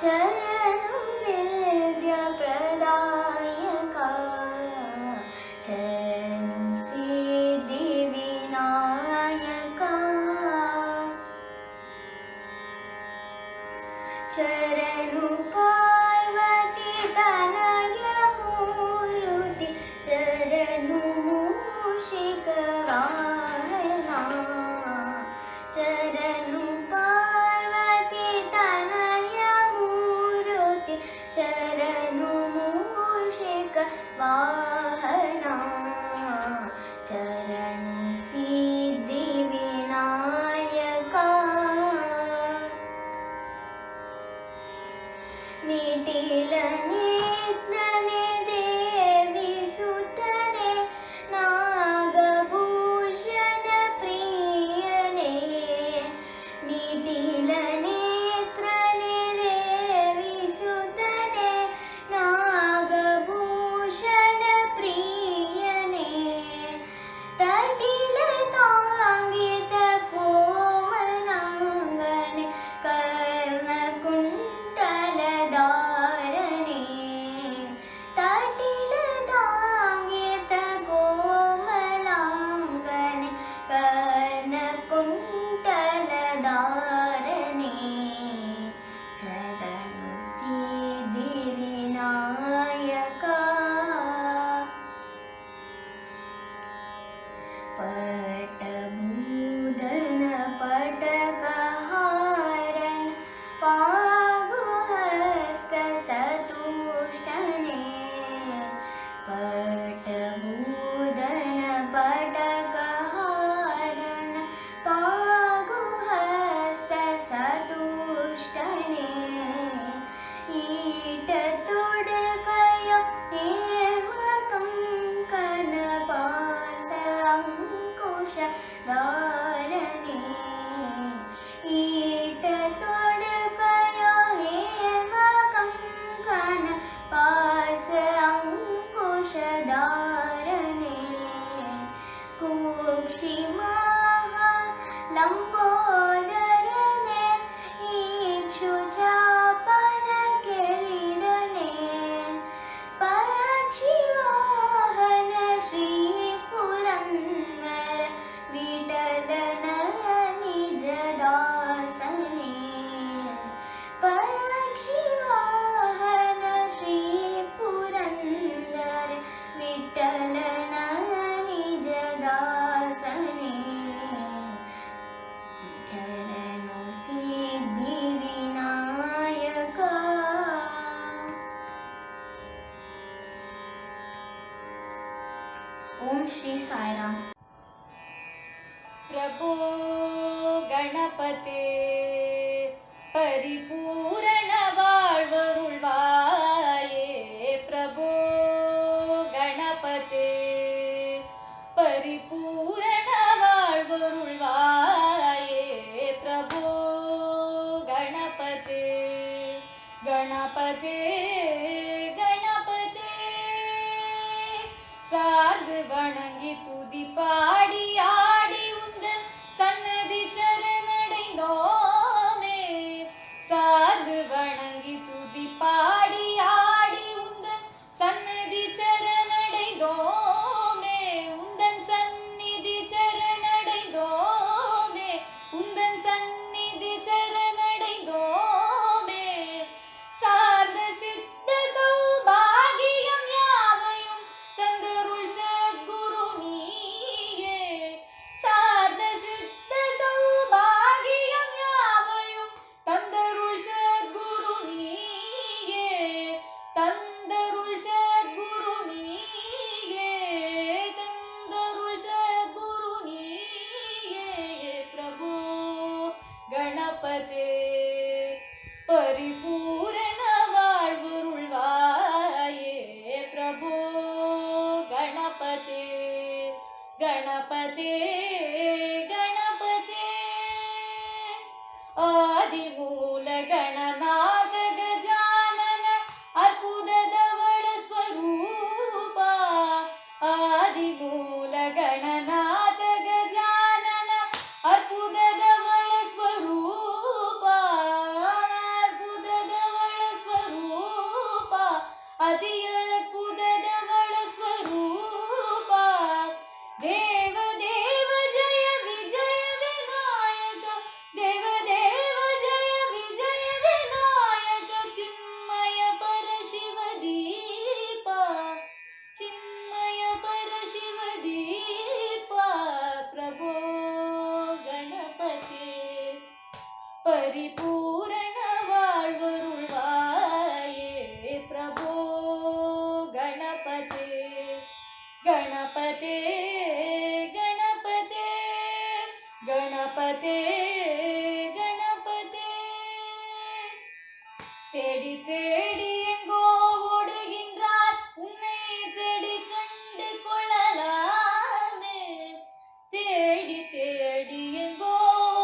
चरणु विद्याप्रदायका चरणु Siddhivinayaka चरणु Parvati तनय मूर्ति चरणु मूषिकवाहना चरणु पार्वती तनय मूर्ति चरणु मूषिकवाहना चरणु सिद्धिविनायका निटिल नेत्रने देवी सुतने नागभूषण प्रियने निटिल नेत्रने देवी सुतने नागभूषण प्रियने तटिल तांगित कोमलांगने कर्णकुण्डलधारणे तटिल तांगित कोमलांगने कर्णकुण्डलधारणे चरणु सिद्धिविनायका पटभूधन पटकहारन पागुहस्त सतुष्टने पटभूधन पटकहारन पागुहस्त सतुष्टने ईट तोडकयो हेम कंकन पास अंकुश धारणे ईट तोडकयो हेम कंकन पास अंकुश धारणे कुक्षिमहा लंबोदरने इक्षुचापन किरीटने पक्षिवाहन श्री पुरंदर विठलन निज दासने पक्षिवाहन श्री पुरंदर विठलन निज दासने चरणु सिद्धिविनायका ओम श्री साईराम प्रभो गणपते परिपूर्ण வாழ்வருள்வாயே प्रभो गणपते परिपूर्ण வாழ்வருள்வாயே प्रभो गणपते गणपते गणपते சார்ந்து வணங்கி துதி பாடி ஆடி உந்தன் சன்னதி சரணடைந்தோமே சார்ந்து வணங்கி துதி பாடி ஆடி உந்தன் சன்னதி சரணடைந்தோமே உந்தன் சந்நிதி சரணடைந்தோமே உந்தன் சந்நிதி சரணடைந்தோமே சார்ந்த சித்த சௌபாகியம் யாவையும் தந்தருள் சத்குரு நீயே சார்ந்த சித்த சௌபாகியம் யாவையும் தந்தருள் சத்குரு நீயே தந்தருள் சத்குரு நீயே தந்தருள் சத்குரு நீயே பிரபு गणपते परिपूर्ण வாழ்வருள்வாயே प्रभो गणपते गणपते गणपते आदिमूल गणनाथ गजानन अर्पुददवड स्वरूपा आदिमूल गणनाथ गजानन பரிபூரண வாழ்வருள்வாயே பிரபோ கணபதே கணபதே கணபதே கணபதே கணபதே தேடி தேடி எங்கோ ஓடுகின்றார் உன்னை தேடி கண்டு கொள்ளலாமே தேடி தேடி எங்கோ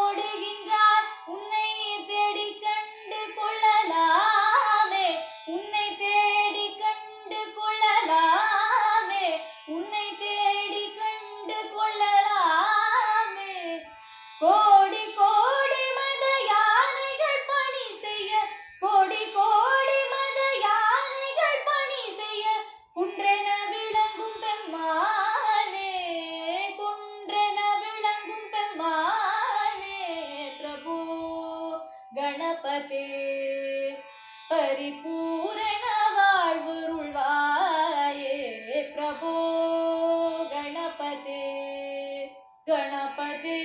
ஓடுகின்றார் உன்னை தேடி கண்டு கொள்ளலாமே உன்னை தேடி கண்டு கொள்ளலாமே உன்னை தேடி கண்டு கொள்ளலாமே கோடி கோடி மத யானைகள் பணி செய்ய கோடி கோடி மத யானைகள் பணி செய்ய குன்றென விளங்கும் பெம்மானே குன்றென விளங்கும் பெம்மானே பிரபு கணபதே பரிபூரண வாழ்வருள்வாயே பிரபு கணபதே கணபதே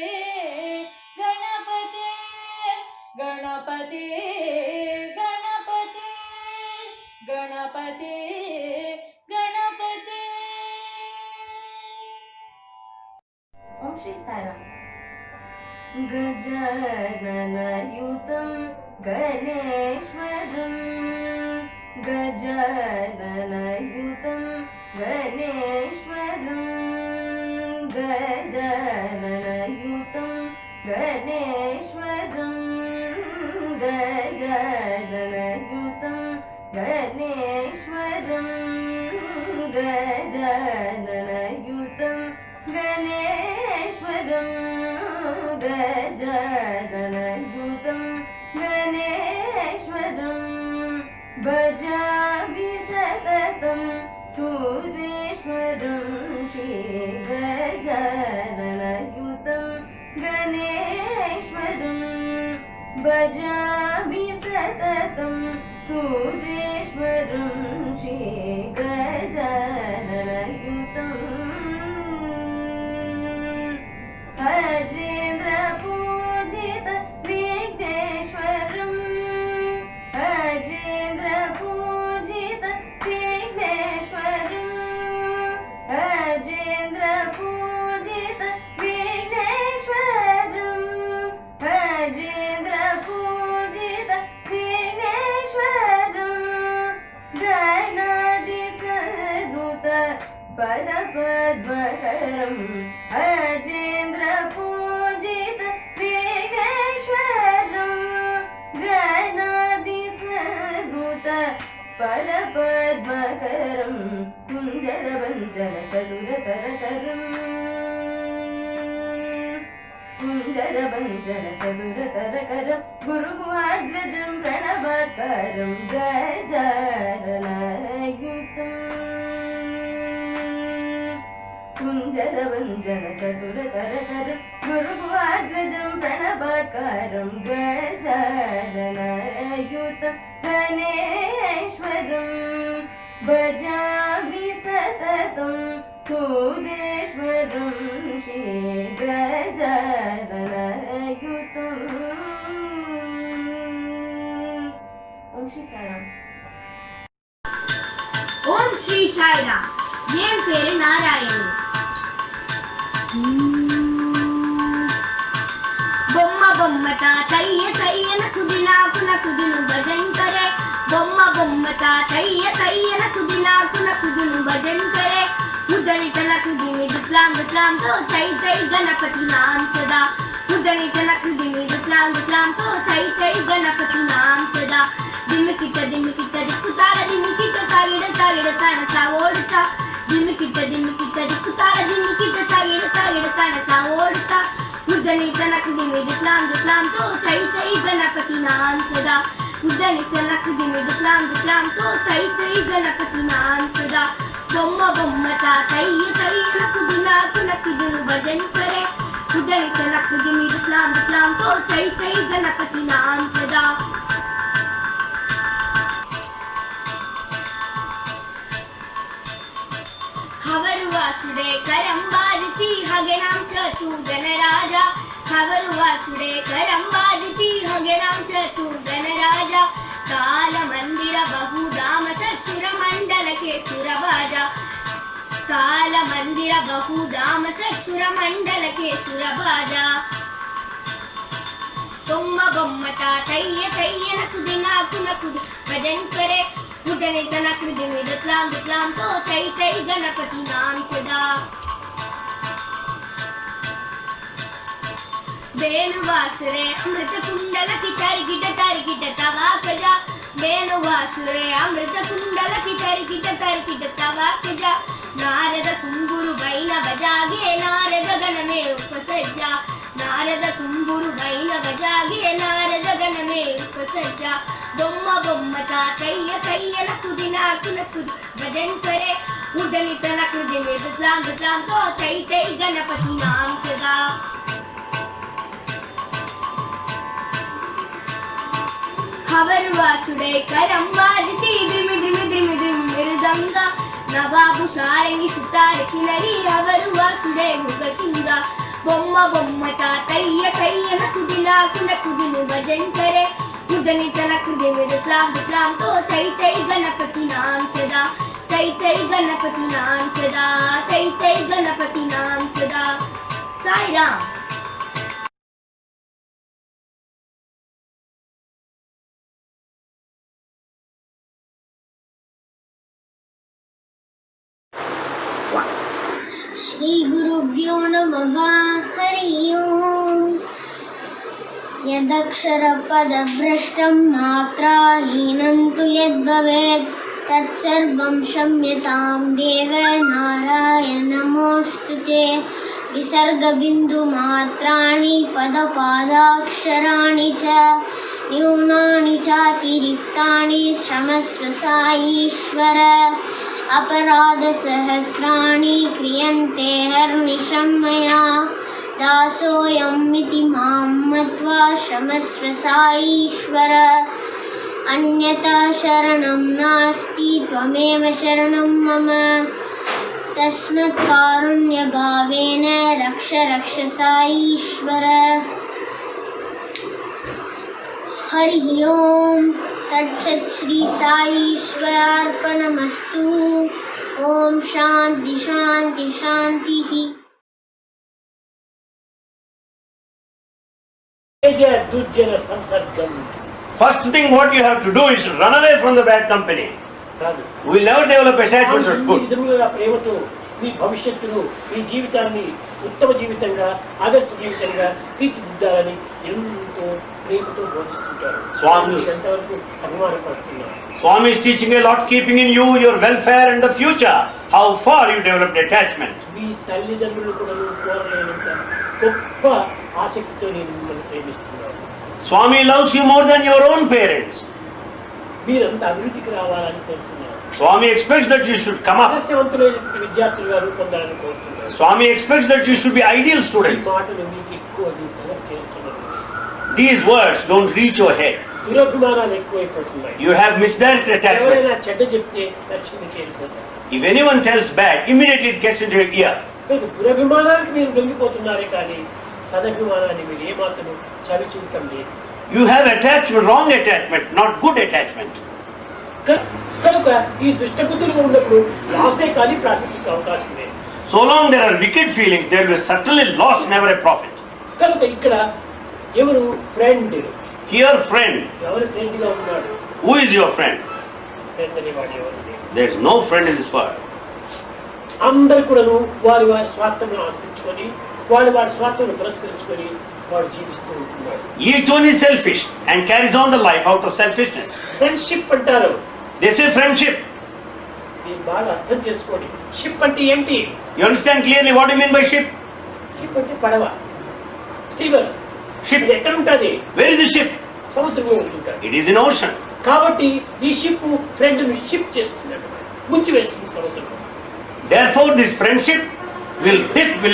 கணபதே கணபதே கணபதே கணபதே கணபதே. Om Shri Sairam. Gajananayutam Ganeshwaram Gajananayutam Ganeshwaram Gajananayutam Ganeshwaram Gajananayutam Ganeshwaram Gajananayutam Ganeshwaram Gajananayutam Ganeshwaram Bhajaami satatam Sureshwaram Shri Gajananayutam Ganeshwaram Bhajaami satatam Sureshwaram Shri Gajananayutam Ajendra Pujita Vigneshwaram Ajendra Pujita Vigneshwaram Ajendra Pujita Vigneshwaram Ajendra Pujita Vigneshwaram Ganadi Sanuta Parapadmakaram Ajendra Pujita Vigneshwaram Ganadi Sanuta Parapadmakaram Kunjara Banjara Chaduratharakaram Kunjara Banjara Chaduratharakaram Guru Guhagrajam Pranavakaram Gajananayutam Kunjara Banjara Chaduratharakaram Guru Guhagrajam Pranavakaram Gajananayutam Ganeshwaram Bhajaami satatam Sureshwaram Shri Gajananayutam. Om Shri Sairam. Om Shri Sairam. என் பேரு நாராயணி. బొమ్మ బొమ్మత తయ్య తయ్యన కుదినాకున కుదును భజన్ కరే బొమ్మ బొమ్మత తయ్య తయ్యన కుదినాకున కుదును భజన్ కరే ముదనిటల కుదిమి దుట్లాం దుట్లాం తో తై తై గణపతి నామ్ సదా ముదనిటల కుదిమి దుట్లాం దుట్లాం తో తై తై గణపతి నామ్ సదా దిమ్మికిట దిక్కుతాడ దిమ్మికిట తాగిడ తాగిడ తనత ఓడుతా దిమ్మికిట దిక్కుతాడ దిమ్మికిట తాగిడ తాగిడ తనత ఓడుతా ముద్దనిట నాకు దిమ్మి దుట్లాం దుట్లాం తో తై తై గణపతి నామ్ సదా ముద్దనిట నాకు దిమ్మి దుట్లాం దుట్లాం తో తై తై గణపతి నామ్ సదా బొమ్మ బొమ్మత తయ్య తయ్య నాకు దిను భజన్ కరే ముద్దనిట నాకు దిమ్మి దుట్లాం దుట్లాం తో తై తై గణపతి నామ్ సదా हवरुवासुरे करंबादिति हगे नाम चतु जनराजा हवरुवासुरे करंबादिति हगे काल मंदिर बहुधाम सत्सुर मंडल के सुरभाजा तुम बम्मता तैय तैय नकुदि नाकु नकुदि भजन करे उदने तनकृदि मिदत्लां दुत्लां तो तै तै गणपति नाम सदा वेणुवासुरे अमृत कुंडल की तरिगिट तवा प्रजा वेणुवासुरे अमृत कुंडल की तरिगिट तवा प्रजा नारद तुम्बुरु बैन बजागे नारद गण में उपसज्जा नारद तुम्बुरु बैन बजागे नारद गण में उपसज्जा बोम्म बोम्मता तैय तैय नकुदि नाकु नकुदि भजन करे उदनित नकृदि में दुत्लां दुत्लां तो तै तै गणपति नाम सदा हवरुवासुडे करंबाजिति द्रिमि द्रिमि द्रिमि द्रिमि मृदंग नवाबु सारंगी सितार किनरी हवरुवासुडे मुगसिंग बोम्म बोम्मता तैय तैय नकुदि नाकु नकुदि भजन करे उदनित नकृदि में दुत्लां दुत्लां तो तै तै गणपति नाम सदा तै तै गणपति नाम सदा तै तै गणपति नाम सदा साई राम श्री गुरुभ्यो नमः हरि ओम यदक्षरपदभ्रष्टं मात्राहीनं तु यद्भवेत् तत्सर्वं क्षम्यतां देव नारायण नमोऽस्तु ते विसर्गबिन्दुमात्राणि पदपादाक्षराणि च न्यूनानि चातिरिक्तानि क्षमस्व साईश्वर अपराधसहस्राणि क्रियन्ते हर्निशं मया दासोऽयमिति मां मत्वा क्षमस्व साईश्वर अन्यथा शरणं नास्ति त्वमेव शरणं मम तस्मत्कारुण्यभावेन रक्ष रक्ष साईश्वर हरि ओम तत्सत् श्री साईश्वरार्पणमस्तु ओम शांति शांति शांति। First thing what you have to do is run away from the bad company. We will never develop attachment to good. ప్రేమతో మీ భవిష్యత్తును మీ జీవితాన్ని ఉత్తమ జీవితంగా ఆదర్శ జీవితంగా తీర్చిదిద్దాలని ఎంతో ప్రేమతో బోధిస్తుంటారు. Swami ఎంతవరకు అభిమానపడుతున్నారు. Swami is teaching a lot, keeping in you your welfare and the future. How far you developed attachment. మీ తల్లిదండ్రులు కూడా కోరలేనంత గొప్ప ఆసక్తితో నేను మిమ్మల్ని ప్రేమిస్తున్నాను. Swami loves you more than your own parents. మీరంతా అభివృద్ధికి రావాలని కోరుతున్నారు. Swami expects that you should come up. ఆదర్శవంతులైన విద్యార్థులుగా రూపొందాలని కోరుతున్నారు. Swami expects that you should be ideal students. ఈ మాటలు మీకు ఎక్కువ దీంట్లో చేర్చలేదు. These words don't reach your head. దురభిమానాలు ఎక్కువైపోతున్నాయి. You have misdirected attachment. ఎవరైనా చెడ్డ చెప్తే Lakshmi చేరిపోతారు. If anyone tells bad, immediately it gets into your ear. దురభిమానానికి మీరు లొంగిపోతున్నారే కానీ సదభిమానాన్ని మీరు ఏమాత్రం చవి చూడటం లేదు. You have attachment, wrong attachment, not good attachment. కనుక ఈ దుష్ట బుద్ధులు ఉన్నప్పుడు లాసే కానీ ప్రాఫిట్కి అవకాశం లేదు. So long there are wicked feelings, there will certainly loss, never a profit. కనుక ఇక్కడ ఎవరు ఫ్రెండ్? Here friend. ఎవరు ఫ్రెండ్ గా ఉన్నాడు? Who is your friend? Friend అనేవాడు ఎవరు? There is no friend in this world. అందరు కూడాను వారి వారి స్వార్థం ఆశ్రయించుకొని వారి వారి స్వార్థం పురస్కరించుకొని వాడు జీవిస్తూ ఉంటున్నాడు. Each one is selfish and carries on the life out of selfishness. Friendship అంటారు. They say friendship. మీరు బాగా అర్థం చేసుకోండి. షిప్ అంటే ఏంటి? You understand clearly what you mean by ship? Ship అంటే పడవ, స్టీమర్. Ship ఎక్కడ ఉంటుంది? Where is the ship? సముద్రంలో ఉంటుంది. It is in ocean. కాబట్టి ఈ షిప్ ఫ్రెండ్ ని షిప్ చేస్తున్నాడు, ముంచి వేస్తుంది సముద్రంలో. Therefore this friendship will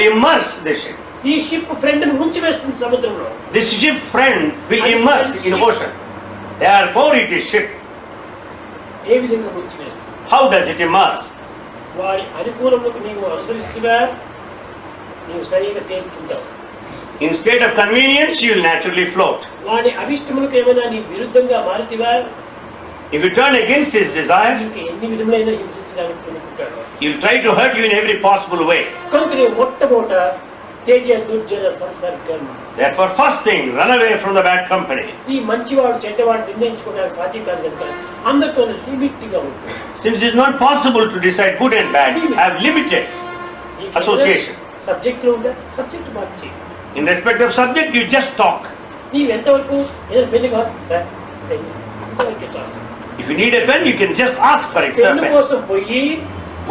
immerse the ship. ఈ షిప్ ఫ్రెండ్ ని ముంచి వేస్తుంది సముద్రంలో. This ship friend will immerse in ocean. Therefore it is ship. ఏ విధంగా ముంచి వేస్తుంది? How does it immerse? వారి అనుకూలములకు నీవు అనుసరిస్తుగా నీవు సరిగా తేలుతుంటావు. In state of convenience you will naturally float. వాడి అభిష్టములకు ఏమైనా నీ విరుద్ధంగా మారితివా? If you turn against his desires, ఇంకా ఎన్ని విధములైన హింసించడానికి పూనుకుంటాడు. he'll try to hurt you in every possible way. కనుకనే మొట్టమొదట Teja దుర్జన సంసర్గం. Therefore, first thing, run away from the bad company. ఈ మంచివాడు చెడ్డవాడు నిర్ణయించుకోవడానికి సాధ్యం కాదు కనుక అందరితో లిమిట్ గా ఉంటుంది. Since it's not possible to decide good and bad, have limited association. Subject లో ఉండే subject March. In respect of subject, you just talk. నీవు ఎంతవరకు ఏదైనా పెళ్లి కాదు సార్ పెళ్లి ఇంతవరకే చాలు. If you need a pen, you can just ask for it. Pen కోసం పోయి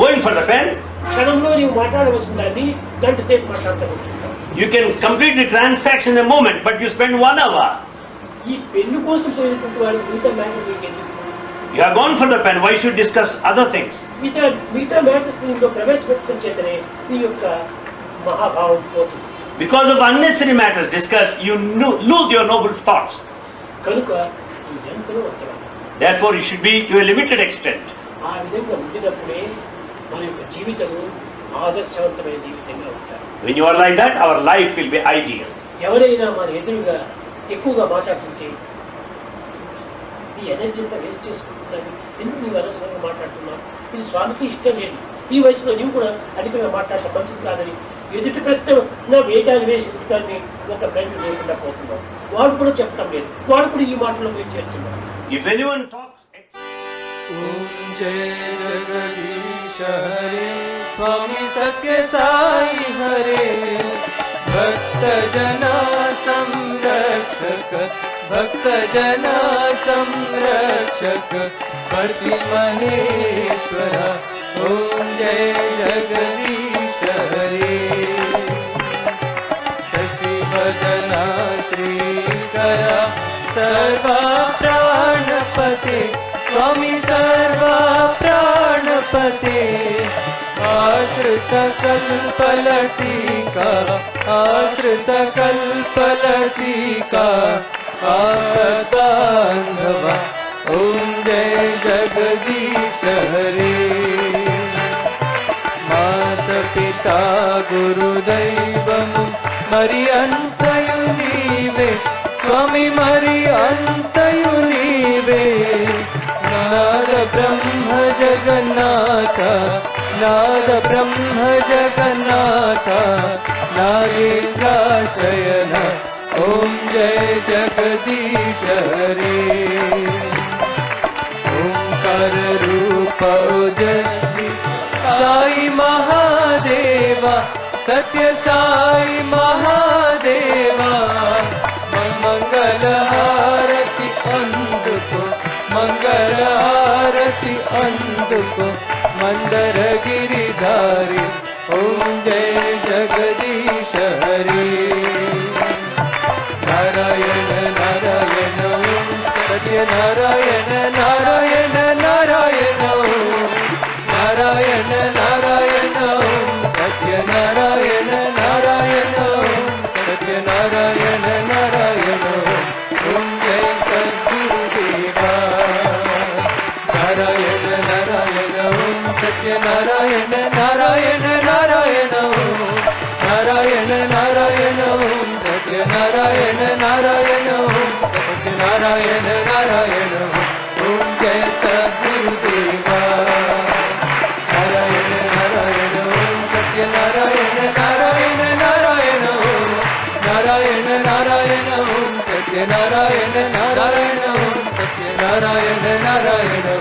Going for the pen, క్షణంలో నీవు మాట్లాడవలసిందని గంట సేపు మాట్లాడతావు. you can complete the transaction in a moment, but you spend 1 hour. ఈ పెన్ను కోసం పోయినటువంటి వాడు మిగతా మ్యాటర్ నీకు ఎందుకు? You have gone for the pen, why should you discuss other things? మిగతా మ్యాటర్స్ నీలో ప్రవేశపెట్టడం చేతనే నీ యొక్క మహాభావం పోతుంది. Because of unnecessary matters discussed, you lose your noble thoughts. కనుక ఈ ఎంతో అంతగా Therefore, you should be to a limited extent. ఆ విధంగా ఉండినప్పుడే మన యొక్క జీవితము ఆదర్శవంతమైన జీవితంగా ఉంటారు. When you are like that, our life will be ideal. ఎవరైనా మన ఎదురుగా ఎక్కువగా మాట్లాడుతుంటే ఈ ఎనర్జీ అంతా వేస్ట్ చేసుకుంటున్నాను, ఎందుకు నీవు అనవసరంగా మాట్లాడుతున్నావు, ఇది స్వామికి ఇష్టం లేదు, ఈ వయసులో నీవు కూడా అధికంగా మాట్లాడటం మంచిది కాదని ఎదుటి ప్రశ్న నా వేయటాన్ని వేసి ఒక ఫ్రెండ్ లేకుండా పోతున్నావు. వాడు కూడా చెప్పడం లేదు, వాడు కూడా ఈ మాటలో పోయి చేస్తున్నాడు. If anyone talks, Om Jai Jagadish Hare Swami Satya Sai Hare Bhakta Jana Samrakshak Bhakta Jana Samrakshak Parti Maheshwara Om Jai Jagadish Hare Shashi Bhajana Shri Kara Sarva Pranapate Swami Sarva Pranapate Ashrita Kalpalatika Ashrita Kalpalatika Apadandhava Om Jai Jagadish Hare Mata Pita Guru Daivam Mari Antayu Nive Swami Mari Antayu Nive Nada Brahma Jagannatha Nada Brahma Jagannatha Nagendra Shayana Om Jai Jagadish Hare Omkara Rupa Ojasvi Sai Mahadeva Satya Sai Mahadeva Mangala Harati Anduko Mangala Harati Anduko Mandara Giridhari Om Jai Jagadish Hare Narayana Narayana Om Satya Narayana Narayana Narayana Om Narayana Narayana Om Satya Narayana Narayana Om Satya Narayana Narayana Om Jai Sadguru Deva Narayana Narayana Om Satya Narayana Narayana Narayana Om Narayana Narayana Om Satya Narayana Narayana Om Satya Narayana Narayana Om Jai Sadguru Deva Narayana Narayana Om Satya Narayana Narayana Narayana Om Narayana Narayana Om Satya Narayana Narayana Om Satya Narayana Narayana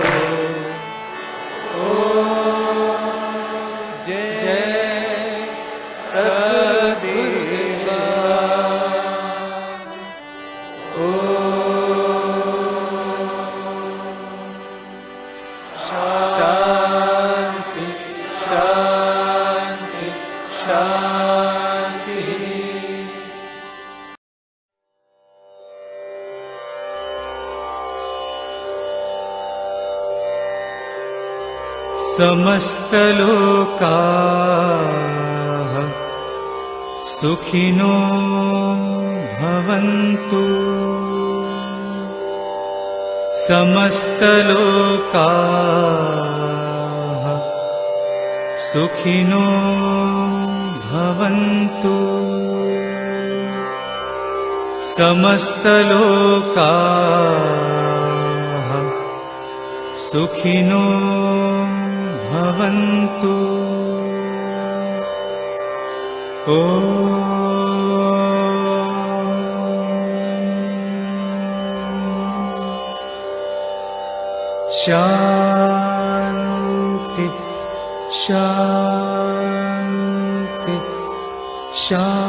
Om Jai Sadgurudeva Shanti Shanti Shanti समस्तलोकाः सुखिनो भवन्तु समस्तलोकाः सुखिनो भवन्तु समस्तलोकाः सुखिनो भवन्तु। शान्ति शान्ति शान्ति।